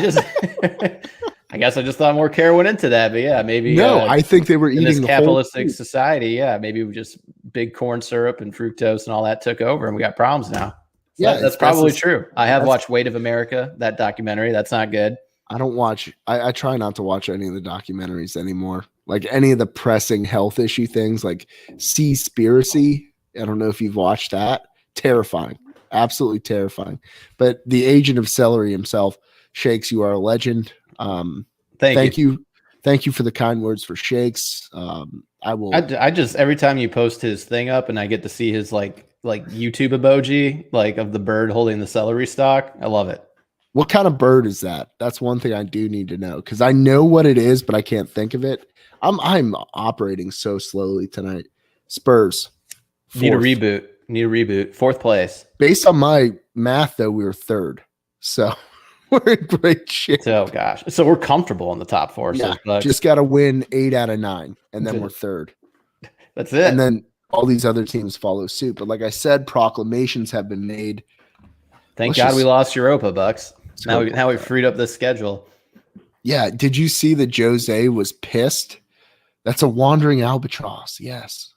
guess I just thought more care went into that, but yeah, maybe. No, I think they were eating this the capitalistic society. Yeah, maybe we just big corn syrup and fructose and all that took over, and we got problems now. So yeah, that's probably true. I have watched Weight of America, that documentary. That's not good. I don't watch. I try not to watch any of the documentaries anymore. Like any of the pressing health issue things, like Seaspiracy. I don't know if you've watched that. Terrifying, absolutely terrifying. But the agent of celery himself, Shakes, you are a legend. Thank you for the kind words for Shakes. I just every time you post his thing up and I get to see his like YouTube emoji like of the bird holding the celery stalk. I love it. What kind of bird is that? That's one thing I do need to know because I know what it is, but I can't think of it. I'm operating so slowly tonight. Spurs. Need a reboot. 4th place. Based on my math, though, we were 3rd. So we're in great shape. Oh gosh. So we're comfortable in the top 4. Yeah, just got to win 8 out of 9, and then we're 3rd. That's it. And then all these other teams follow suit. But like I said, proclamations have been made. Thank God we lost Europa, Bucks. Now we freed up the schedule. Yeah. Did you see that Jose was pissed? That's a wandering albatross. Yes.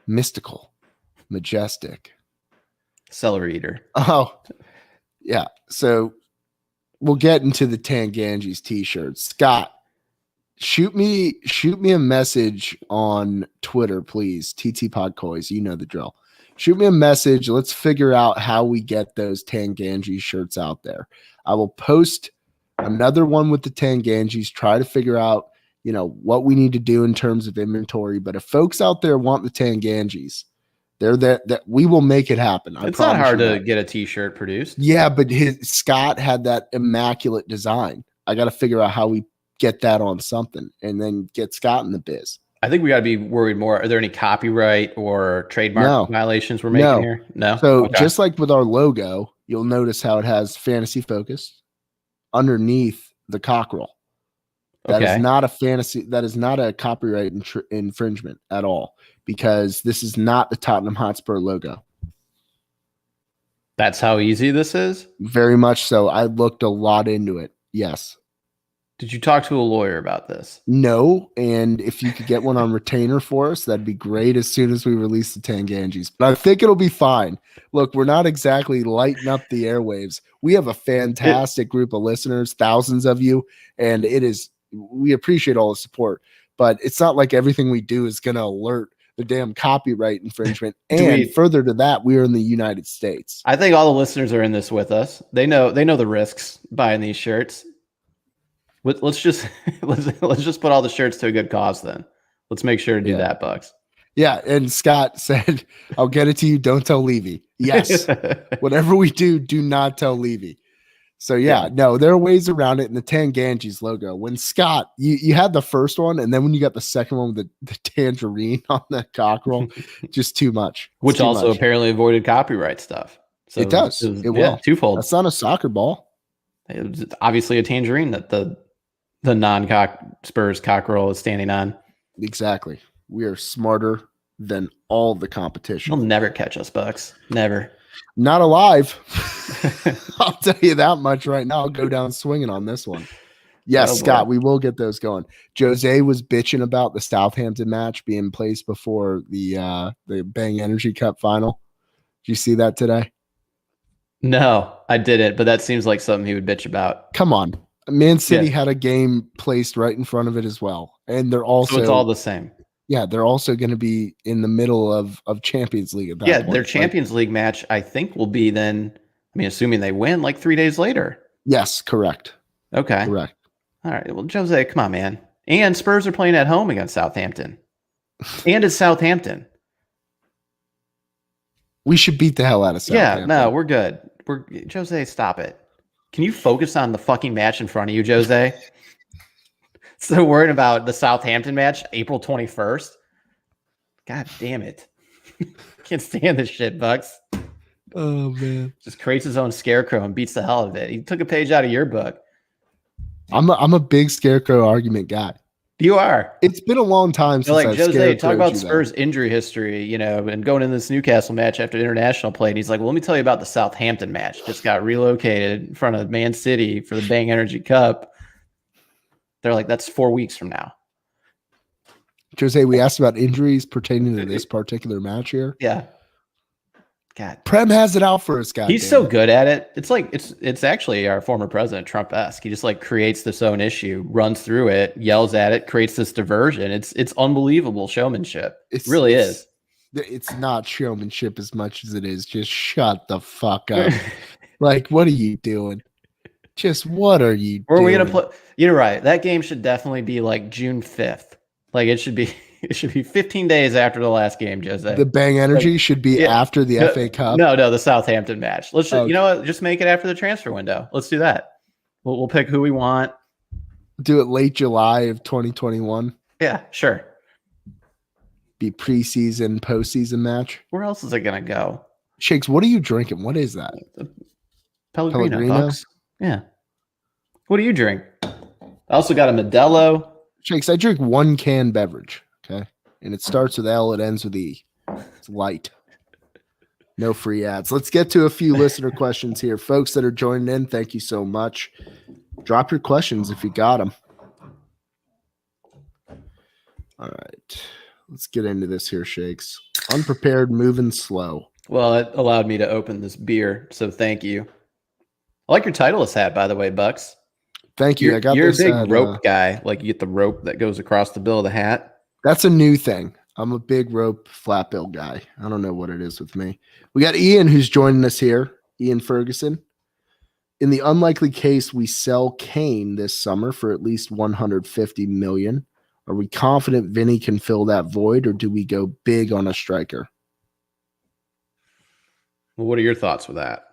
Mystical. Majestic. Celery eater. Oh, yeah. So we'll get into the Tanganji's t-shirts. Scott, shoot me a message on Twitter, please. TT Pod COYS. You know the drill. Shoot me a message. Let's figure out how we get those Tanganji shirts out there. I will post another one with the Tanganjis, try to figure out, what we need to do in terms of inventory. But if folks out there want the Tanganjis, they're that we will make it happen. It's not hard to get a t-shirt produced. Yeah, but Scott had that immaculate design. I got to figure out how we get that on something and then get Scott in the biz. I think we got to be worried more. Are there any copyright or trademark violations we're making here? No. So just like with our logo, you'll notice how it has fantasy focus underneath the cockerel. That is not a fantasy. That is not a copyright infringement at all because this is not the Tottenham Hotspur logo. That's how easy this is? Very much so. I looked a lot into it. Yes. Did you talk to a lawyer about this? No, and if you could get one on retainer for us, that'd be great as soon as we release the Tanganjis. But I think it'll be fine. Look, we're not exactly lighting up the airwaves. We have a fantastic group of listeners, thousands of you, and we appreciate all the support. But it's not like everything we do is going to alert the damn copyright infringement. And further to that, we are in the United States. I think all the listeners are in this with us. They know the risks buying these shirts. Let's just put all the shirts to a good cause then. Let's make sure to do that, Bucks. Yeah, and Scott said, I'll get it to you. Don't tell Levy. Yes. Whatever we do not tell Levy. So no, there are ways around it. And the Tanganji's logo. When Scott, you had the first one, and then when you got the second one with the tangerine on the cockerel, just too much. Which also apparently avoided copyright stuff. So it does. It will. Twofold. That's not a soccer ball. It was obviously a tangerine that the non-Spurs cockerel is standing on. Exactly. We are smarter than all the competition. You'll never catch us, Bucks. Never. Not alive. I'll tell you that much right now. I'll go down swinging on this one. Yes, Scott, we will get those going. Jose was bitching about the Southampton match being placed before the Bang Energy Cup final. Did you see that today? No, I didn't, but that seems like something he would bitch about. Come on. Man City had a game placed right in front of it as well. And they're also... So it's all the same. Yeah, they're also going to be in the middle of Champions League at that point. Their Champions League match, I think, will be then, I mean, assuming they win, like 3 days later. Yes, correct. Okay. Correct. All right. Well, Jose, come on, man. And Spurs are playing at home against Southampton. And it's Southampton. We should beat the hell out of Southampton. Yeah, no, we're good. Jose, stop it. Can you focus on the fucking match in front of you, Jose? So worried about the Southampton match, April 21st. God damn it. Can't stand this shit, Bucks. Oh, man. Just creates his own scarecrow and beats the hell out of it. He took a page out of your book. I'm a big scarecrow argument guy. You are. It's been a long time since I've Jose, talk about Spurs injury history, and going into this Newcastle match after international play. And he's like, well, let me tell you about the Southampton match. Just got relocated in front of Man City for the Bang Energy Cup. They're like, that's 4 weeks from now. Jose, we asked about injuries pertaining to this particular match here. Yeah. God. Prem has it out for us, guys. He's so good at it. It's like it's actually our former president, Trump-esque. He just like creates this own issue, runs through it, yells at it, creates this diversion. It's unbelievable showmanship. It really is. It's not showmanship as much as it is just shut the fuck up. Like, what are you doing? Just what are you doing? Are we gonna play? You're right. That game should definitely be like June 5th. Like it should be 15 days after the last game, Jose. The Bang Energy should be after the FA Cup. No, the Southampton match. Let's just, you know what? Just make it after the transfer window. Let's do that. We'll pick who we want. Do it late July of 2021. Yeah, sure. Be preseason, postseason match. Where else is it gonna go? Shakes, what are you drinking? What is that? Pellegrino. Bucks. Yeah. What do you drink? I also got a Modelo. Shakes, I drink one canned beverage. Okay. And it starts with L, it ends with E. It's light. No free ads. Let's get to a few listener questions here. Folks that are joining in, thank you so much. Drop your questions if you got them. All right. Let's get into this here, Shakes. Unprepared, moving slow. Well, it allowed me to open this beer, so thank you. I like your Titleist hat, by the way, Bucks. Thank you. You're a big rope guy. Like you get the rope that goes across the bill of the hat. That's a new thing. I'm a big rope flat bill guy. I don't know what it is with me. We got Ian who's joining us here. Ian Ferguson. In the unlikely case we sell Kane this summer for at least $150 million, are we confident Vinny can fill that void, or do we go big on a striker? Well, what are your thoughts with that?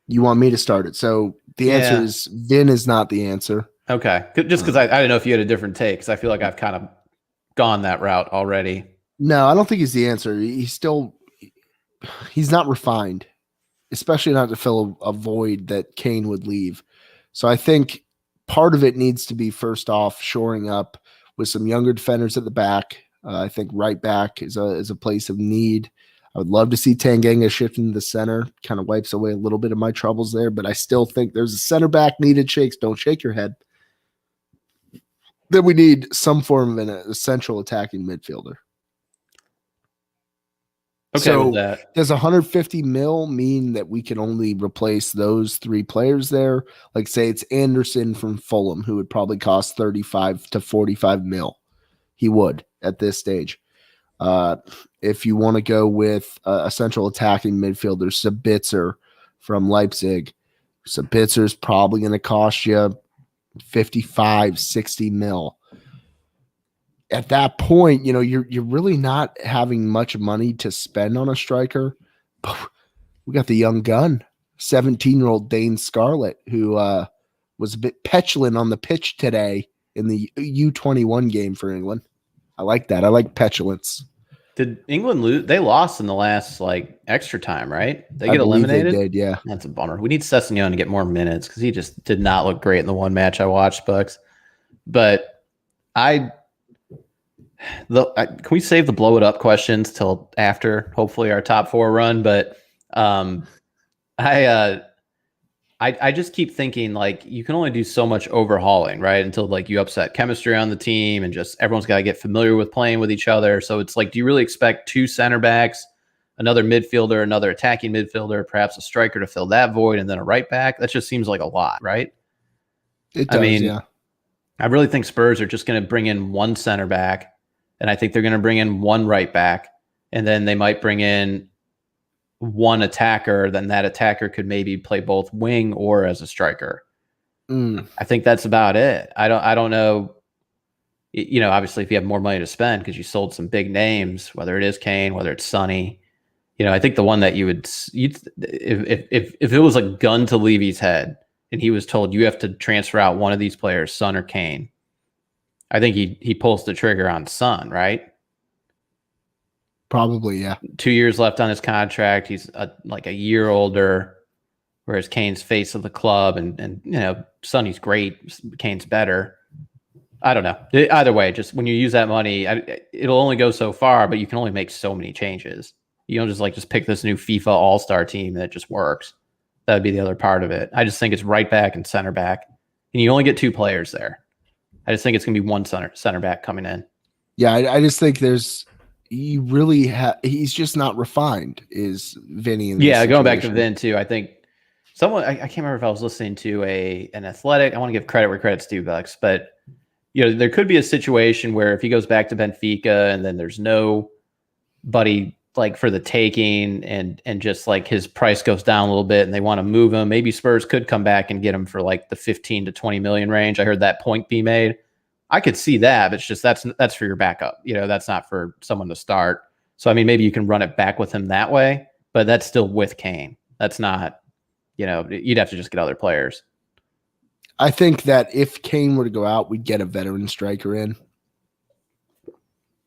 You want me to start it? So the answer is Vin is not the answer. Okay. Just because I didn't know if you had a different take, because I feel like I've kind of gone that route already. No, I don't think he's the answer. He's not refined, especially not to fill a void that Kane would leave. So I think part of it needs to be, first off, shoring up with some younger defenders at the back. I think right back is a place of need. I would love to see Tanganga shift into the center. Kind of wipes away a little bit of my troubles there, but I still think there's a center back needed. Shakes, don't shake your head. Then we need some form of an essential attacking midfielder. Okay, so with that. Does 150 mil mean that we can only replace those three players there? Like, say it's Anderson from Fulham, who would probably cost 35 to 45 mil. He would at this stage. If you want to go with a central attacking midfielder, Sabitzer from Leipzig, Sabitzer's probably going to cost you 55, 60 mil. At that point, you're really not having much money to spend on a striker. But we got the young gun, 17-year-old Dane Scarlett, who was a bit petulant on the pitch today in the U21 game for England. I like that. I like petulance. Did England lose? They lost in the last extra time, right? They get eliminated. They did, yeah. That's a bummer. We need Sessegnon to get more minutes because he just did not look great in the one match I watched, Bucks. But can we save the blow it up questions till after hopefully our top four run? But I just keep thinking you can only do so much overhauling, right? Until you upset chemistry on the team and just everyone's got to get familiar with playing with each other. So it's do you really expect two center backs, another midfielder, another attacking midfielder, perhaps a striker to fill that void, and then a right back? That just seems like a lot, right? It does, yeah. I really think Spurs are just going to bring in one center back And I think they're going to bring in one right back, and then they might bring in one attacker. Then that attacker could maybe play both wing or as a striker. I think that's about it. I don't know. Obviously, if you have more money to spend because you sold some big names, whether it is Kane, whether it's Sonny, I think the one that if it was a gun to Levy's head and he was told you have to transfer out one of these players, Son or Kane, I think he pulls the trigger on Son, right? Probably, yeah. 2 years left on his contract. He's like a year older, whereas Kane's face of the club, and Sonny's great. Kane's better. I don't know. Either way, just when you use that money, it'll only go so far, but you can only make so many changes. You don't just pick this new FIFA All-Star team that just works. That would be the other part of it. I just think it's right back and center back, and you only get 2 players there. I just think it's going to be one center back coming in. Yeah, I just think he's just not refined, is Vinny. Yeah, going back to Vin too. I think someone I can't remember if I was listening to an Athletic. I want to give credit where credit's due, Bucks, but there could be a situation where if he goes back to Benfica and then there's nobody like for the taking and just like his price goes down a little bit and they want to move him, maybe Spurs could come back and get him for like the 15 to 20 million range. I heard that point be made. I could see that, but it's just that's for your backup. That's not for someone to start. So I mean, maybe you can run it back with him that way, but that's still with Kane. That's not, you'd have to just get other players. I think that if Kane were to go out, we'd get a veteran striker in.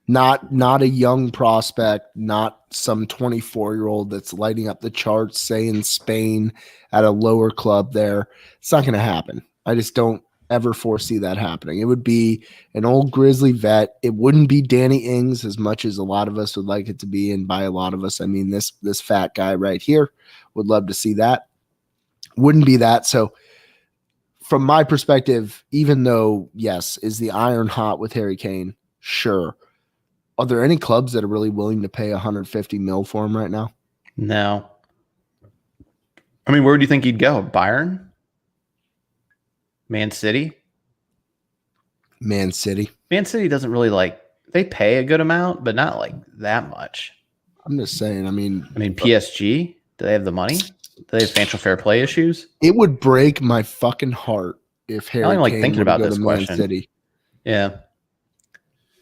Not a young prospect, not some 24-year-old that's lighting up the charts, say in Spain at a lower club there. It's not going to happen. I just don't ever foresee that happening. It would be an old Grizzly vet. It wouldn't be Danny Ings as much as a lot of us would like it to be. And by a lot of us, I mean this fat guy right here would love to see that. Wouldn't be that. So from my perspective, even though, yes, is the iron hot with Harry Kane? Sure. Are there any clubs that are really willing to pay 150 mil for him right now? No. I mean, where do you think he'd go? Bayern? Man City? Man City. Man City doesn't really they pay a good amount, but not like that much. I'm just saying, I mean, PSG, do they have the money? Do they have financial fair play issues? It would break my fucking heart if Harry Kane like thinking about this question. Man City. Yeah.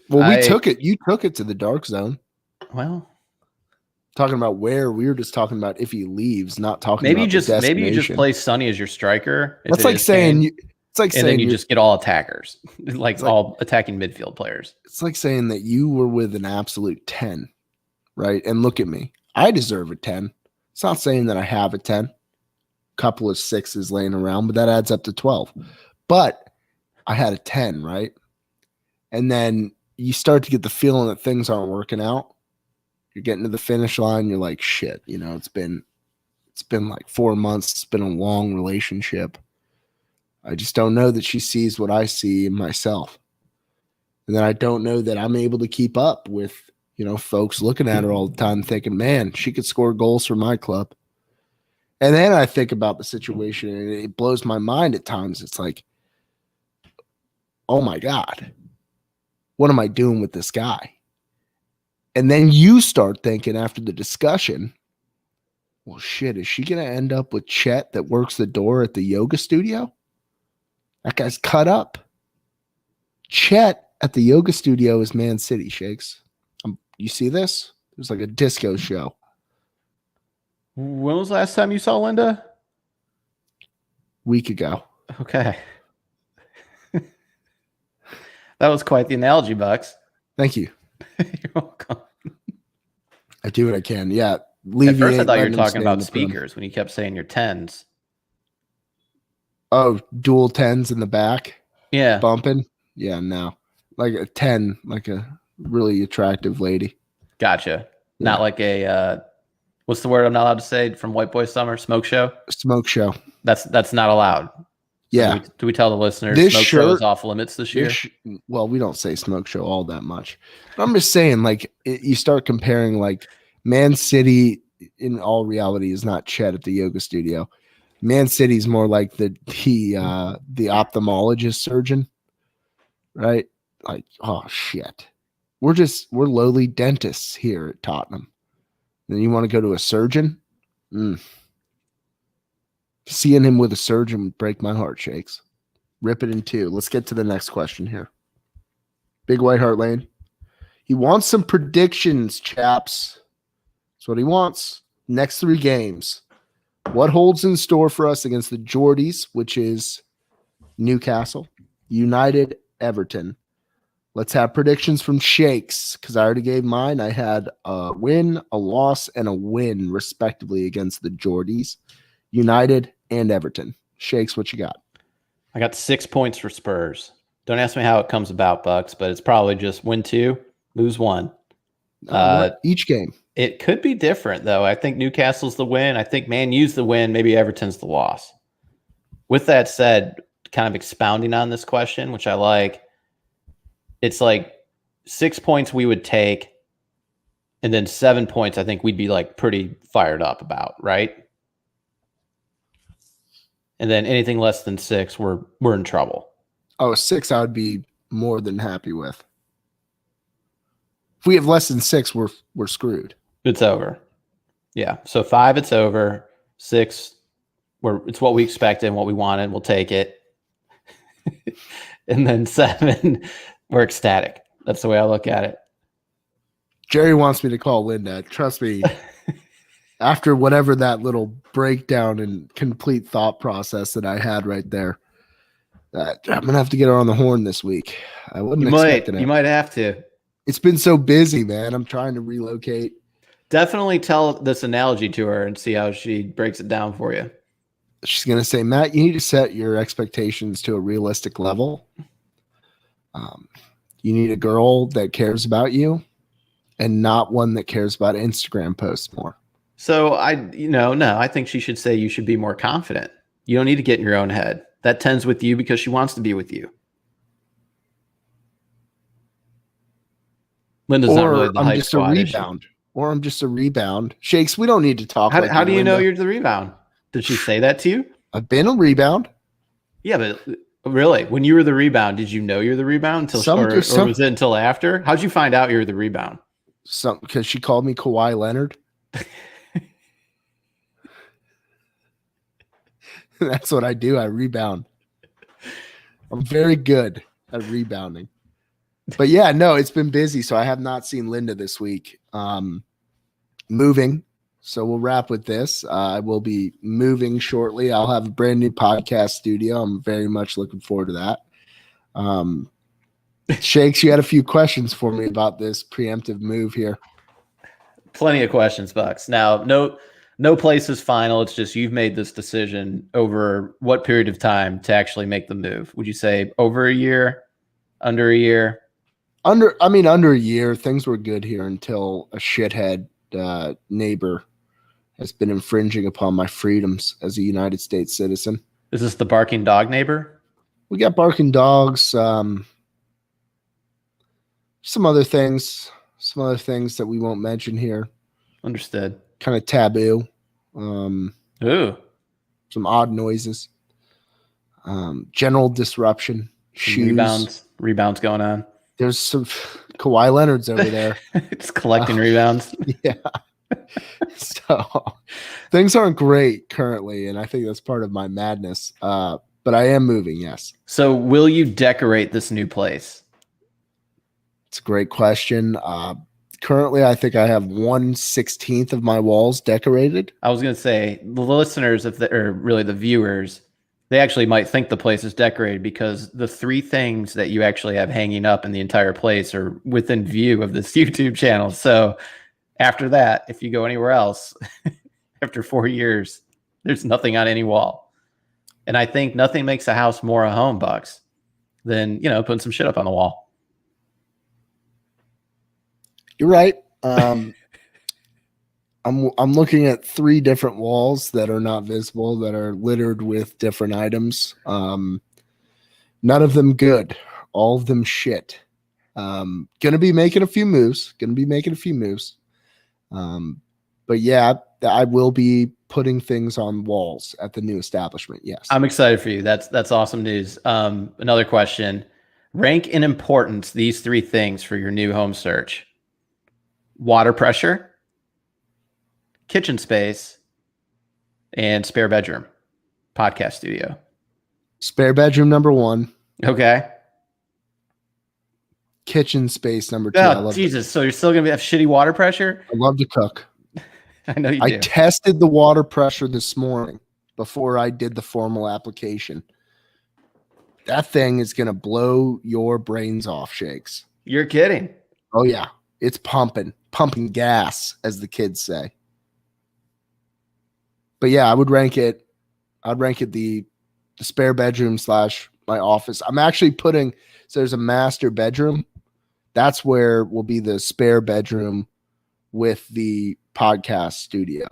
Well, we took it. You took it to the dark zone. Well, talking about where we were just talking about if he leaves, not talking maybe about maybe you just play Sonny as your striker. That's like saying then you just get all attackers, like all attacking midfield players. It's like saying that you were with an absolute 10, right? And look at me. I deserve a 10. It's not saying that I have a 10. Couple of 6s laying around, but that adds up to 12. But I had a 10, right? And then you start to get the feeling that things aren't working out. You're getting to the finish line. You're like, shit, it's been like 4 months. It's been a long relationship. I just don't know that she sees what I see in myself. And then I don't know that I'm able to keep up with, folks looking at her all the time thinking, man, she could score goals for my club. And then I think about the situation and it blows my mind at times. It's like, oh my God, what am I doing with this guy? And then you start thinking after the discussion, well, shit, is she going to end up with Chet that works the door at the yoga studio? That guy's cut up. Chet at the yoga studio is Man City, Shakes. You see this? There's like a disco show. When was the last time you saw Linda? Week ago. Okay. That was quite the analogy, Bucks. Thank you. You're welcome. I do what I can. Yeah. At first, I thought you were talking about speakers when you kept saying your 10s. Oh, dual 10s in the back? Yeah. Bumping? Yeah, no. Like a 10, like a really attractive lady. Gotcha. Yeah. Not like a, what's the word I'm not allowed to say from White Boy Summer? Smoke show? Smoke show. That's not allowed. Yeah. Do we tell the listeners smoke show is off limits this year? Well, we don't say smoke show all that much. But I'm just saying, you start comparing, Man City in all reality is not Chet at the yoga studio. Man City's more like the ophthalmologist surgeon, right? Like, oh shit. We're lowly dentists here at Tottenham. Then you want to go to a surgeon? Seeing him with a surgeon would break my heart, Shakes. Rip it in two. Let's get to the next question here. Big White Hart Lane. He wants some predictions, chaps. That's what he wants. Next 3 games. What holds in store for us against the Geordies, which is Newcastle, United, Everton. Let's have predictions from Shakes, because I already gave mine. I had a win, a loss, and a win, respectively, against the Geordies, United, and Everton. Shakes, what you got? I got 6 points for Spurs. Don't ask me how it comes about, Bucks, but it's probably just win 2, lose 1. Each game. It could be different, though. I think Newcastle's the win. I think Man U's the win. Maybe Everton's the loss. With that said, kind of expounding on this question, which I like, it's like 6 points we would take, and then 7 points I think we'd be like pretty fired up about, right? And then anything less than 6, we're in trouble. Oh, 6 I would be more than happy with. If we have less than 6, we're screwed. It's over. Yeah. So 5, it's over. 6, it's what we expected and what we wanted. We'll take it. And then 7, we're ecstatic. That's the way I look at it. Jerry wants me to call Linda. Trust me. After whatever that little breakdown and complete thought process that I had right there, I'm going to have to get her on the horn this week. I wasn't expecting it. You might have to. It's been so busy, man. I'm trying to relocate. Definitely tell this analogy to her and see how she breaks it down for you. She's going to say, Matt, you need to set your expectations to a realistic level. You need a girl that cares about you and not one that cares about Instagram posts more. So I think she should say you should be more confident. You don't need to get in your own head. That tends with you because she wants to be with you. Linda's not really the hype squad, Or I'm just a rebound. Shakes, we don't need to talk. How do you know you're the rebound? Did she say that to you? I've been a rebound. Yeah, but really, when you were the rebound, did you know you're the rebound or was it until after? How'd you find out you're the rebound? Because she called me Kawhi Leonard. That's what I do. I rebound. I'm very good at rebounding. But yeah, no, it's been busy, so I have not seen Linda this week. Moving, so we'll wrap with this. I will be moving shortly. I'll have a brand new podcast studio. I'm very much looking forward to that. Shakes, you had a few questions for me about this preemptive move here. Plenty of questions, Bucks. Now, no place is final. It's just you've made this decision over what period of time to actually make the move? Would you say over a year, under a year? Under a year. Things were good here until a shithead neighbor has been infringing upon my freedoms as a United States citizen. Is this the barking dog neighbor? We got barking dogs. Some other things that we won't mention here. Understood. Kind of taboo. Ooh. Some odd noises. General disruption. Shoes. Rebounds going on. There's some Kawhi Leonard's over there. Just collecting rebounds. Yeah. So things aren't great currently, and I think that's part of my madness. But I am moving, yes. So will you decorate this new place? It's a great question. Currently, I think I have 1/16 of my walls decorated. I was going to say the listeners, or really the viewers, they actually might think the place is decorated because the 3 things that you actually have hanging up in the entire place are within view of this YouTube channel. So after that, if you go anywhere else, after 4 years, there's nothing on any wall. And I think nothing makes a house more a home, Bucks, than, putting some shit up on the wall. You're right. I'm looking at 3 different walls that are not visible, that are littered with different items. None of them good. All of them shit. Gonna be making a few moves. But yeah, I will be putting things on walls at the new establishment. Yes. I'm excited for you. That's awesome news. Another question. Rank in importance these 3 things for your new home search: water pressure, kitchen space, and spare bedroom, podcast studio. Spare bedroom number 1. Okay. Kitchen space number 2. Oh, Jesus. So you're still going to have shitty water pressure? I love to cook. I know you I do. tested the water pressure this morning before I did the formal application. That thing is going to blow your brains off, Shakes. You're kidding. Oh, yeah. It's pumping gas, as the kids say. But yeah, I'd rank it the spare bedroom / my office. I'm actually putting, so there's a master bedroom. That's where will be the spare bedroom with the podcast studio,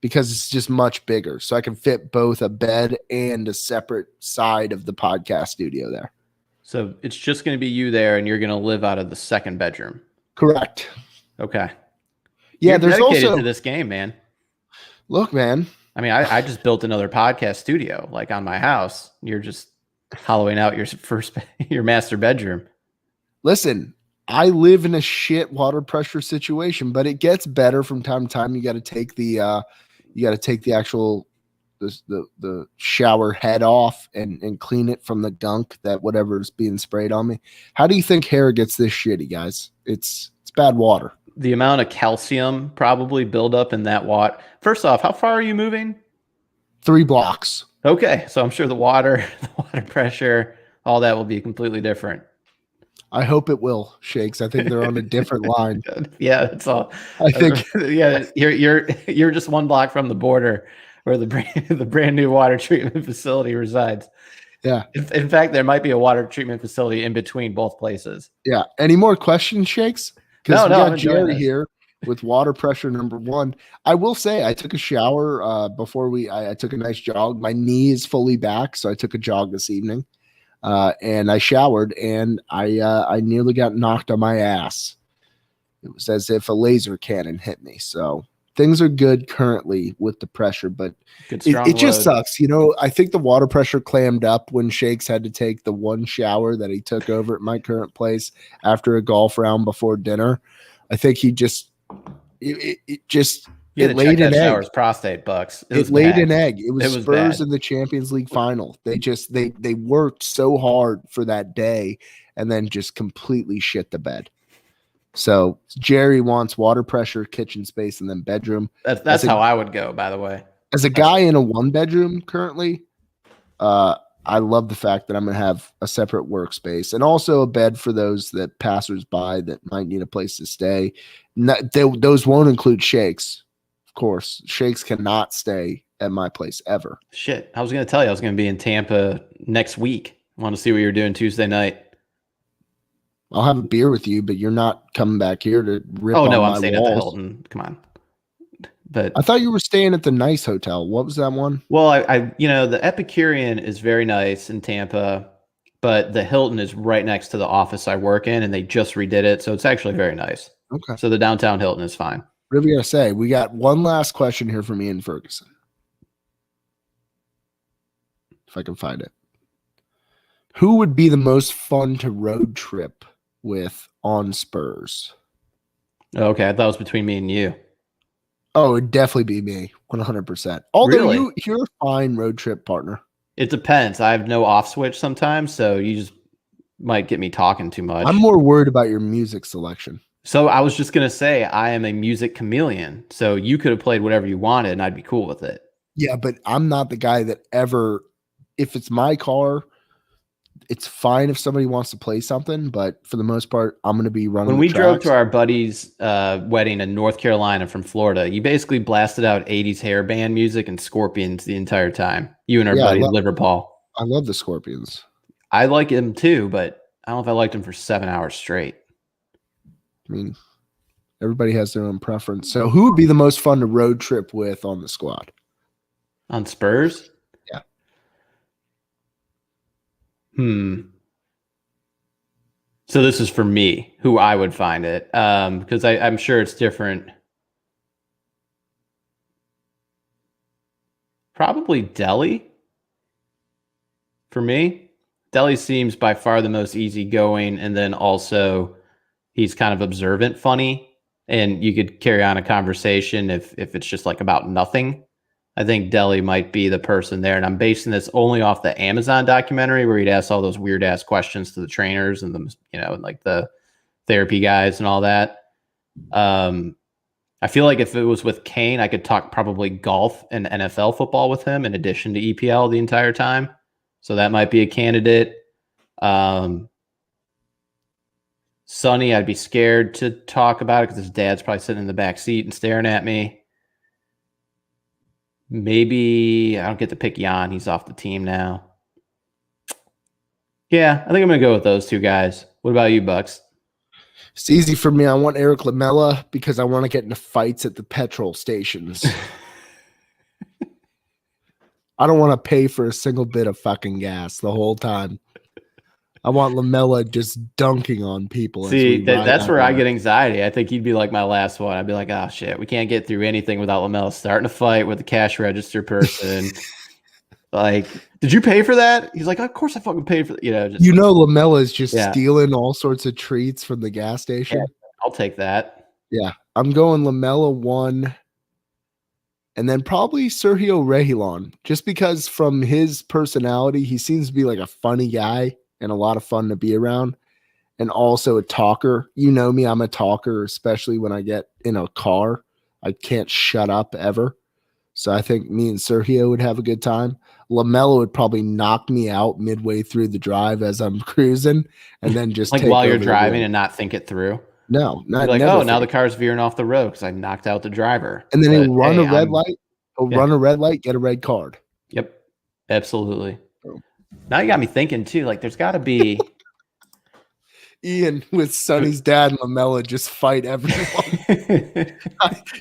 because it's just much bigger. So I can fit both a bed and a separate side of the podcast studio there. So it's just going to be you there, and you're going to live out of the second bedroom. Correct. Okay. Yeah, You're there's dedicated also to this game, man. Look, man. I mean, I just built another podcast studio like on my house. You're just hollowing out your master bedroom. Listen, I live in a shit water pressure situation, but it gets better from time to time. You got to take the actual the shower head off and clean it from the gunk that whatever's being sprayed on me. How do you think hair gets this shitty, guys? It's bad water. The amount of calcium probably build up in that water. First off, how far are you moving? 3 blocks. Okay, so I'm sure the water pressure, all that will be completely different. I hope it will, Shakes. I think they're on a different line. Yeah, that's all. I think yeah, you're just 1 block from the border where the brand new water treatment facility resides. Yeah. In fact, there might be a water treatment facility in between both places. Yeah. Any more questions, Shakes? Because we got Jerry here with water pressure number 1. I will say I took a shower before I took a nice jog. My knee is fully back, so I took a jog this evening. And I showered, and I nearly got knocked on my ass. It was as if a laser cannon hit me. So things are good currently with the pressure, but it just sucks. You know, I think the water pressure clammed up when Shakes had to take the 1 shower that he took over at my current place after a golf round before dinner. I think he just it laid an egg. Prostate, Bucks. It laid an egg. It was Spurs in the Champions League final. They worked so hard for that day and then just completely shit the bed. So Jerry wants water pressure, kitchen space, and then bedroom. That's how I would go, by the way. As a guy in a 1 bedroom currently, I love the fact that I'm going to have a separate workspace and also a bed for those that passersby that might need a place to stay. Those won't include Shakes. Of course, Shakes cannot stay at my place ever. Shit. I was going to tell you I was going to be in Tampa next week. I want to see what you're doing Tuesday night. I'll have a beer with you, but you're not coming back here to rip on my walls. Oh, no, I'm staying at the Hilton. Come on. But I thought you were staying at the nice hotel. What was that one? Well, I the Epicurean is very nice in Tampa, but the Hilton is right next to the office I work in, and they just redid it, so it's actually very nice. Okay. So the downtown Hilton is fine. What are we gonna say? We got one last question here from Ian Ferguson. If I can find it. Who would be the most fun to road trip with on Spurs? Okay, I thought it was between me and you. Oh, it'd definitely be me, 100%. Although Really? you're a fine road trip partner. It depends. I have no off switch sometimes, so you just might get me talking too much. I'm more worried about your music selection. So I was just going to say I am a music chameleon, so you could have played whatever you wanted, and I'd be cool with it. Yeah, but I'm not the guy that ever, if it's my car, it's fine if somebody wants to play something, but for the most part, I'm going to be running. When we drove to our buddy's wedding in North Carolina from Florida, you basically blasted out 80s hair band music and Scorpions the entire time. You and our buddy Liverpool. I love the Scorpions. I like them too, but I don't know if I liked them for 7 hours straight. I mean, everybody has their own preference. So who would be the most fun to road trip with on the squad? On Spurs? Yeah. So this is for me, who I would find it, because I'm sure it's different. Probably Delhi for me. Deli seems by far the most easygoing, and then also he's kind of observant, funny, and you could carry on a conversation if it's just like about nothing. I think Deli might be the person there, and I'm basing this only off the Amazon documentary where he'd ask all those weird ass questions to the trainers and the like the therapy guys and all that. I feel like if it was with Kane, I could talk probably golf and NFL football with him in addition to EPL the entire time. So that might be a candidate. Sonny, I'd be scared to talk about it because his dad's probably sitting in the back seat and staring at me. Maybe I don't get to pick Jan. He's off the team now. Yeah, I think I'm going to go with those two guys. What about you, Bucks? It's easy for me. I want Eric Lamela because I want to get into fights at the petrol stations. I don't want to pay for a single bit of fucking gas the whole time. I want Lamela just dunking on people. See, that's where I get anxiety. I think he'd be like my last one. I'd be like, oh, shit, we can't get through anything without Lamela starting a fight with the cash register person. Like, did you pay for that? He's like, of course I fucking paid for that. Lamela is just stealing all sorts of treats from the gas station. Yeah, I'll take that. Yeah, I'm going Lamela 1. And then probably Sergio Reguilon, just because from his personality, he seems to be like a funny guy and a lot of fun to be around, and also a talker. You know me, I'm a talker, especially when I get in a car. I can't shut up ever. So I think me and Sergio would have a good time. Lamela would probably knock me out midway through the drive as I'm cruising, and then just like while you're driving and not think it through. No, not like, oh, now the car's veering off the road because I knocked out the driver. And then he'll run a red light. He'll run a red light, get a red card. Yep, absolutely. Oh. Now you got me thinking too. Like, there's got to be Ian with Sonny's dad and Lamela just fight everyone.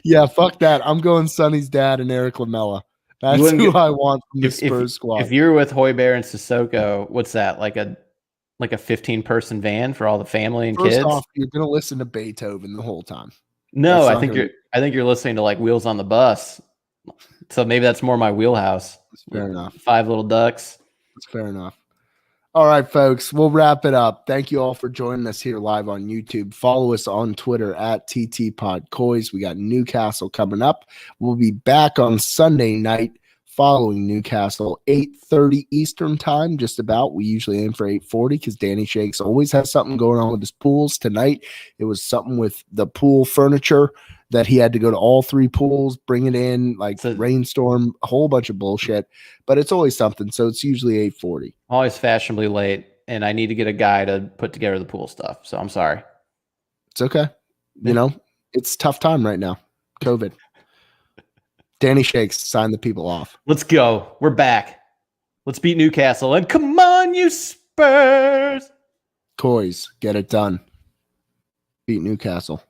Yeah, fuck that. I'm going Sonny's dad and Eric Lamela. That's who I want from the Spurs squad. If you're with Højbjerg and Sissoko, what's that? Like a 15-person van for all the family and kids? First off, you're gonna listen to Beethoven the whole time. No, I think you're listening to like Wheels on the Bus. So maybe that's more my wheelhouse. That's fair enough. 5 Little Ducks. That's fair enough. All right, folks, we'll wrap it up. Thank you all for joining us here live on YouTube. Follow us on Twitter at TTPodCoys. We got Newcastle coming up. We'll be back on Sunday night following Newcastle, 8:30 Eastern time, just about. We usually aim for 8:40 because Danny Shakes always has something going on with his pools. Tonight, it was something with the pool furniture that he had to go to all 3 pools, bring it in, like rainstorm, a whole bunch of bullshit. But it's always something, so it's usually 8:40. Always fashionably late, and I need to get a guy to put together the pool stuff, so I'm sorry. It's okay. It's a tough time right now. COVID. Danny Shakes, sign the people off. Let's go. We're back. Let's beat Newcastle, and come on, you Spurs. COYS, get it done. Beat Newcastle.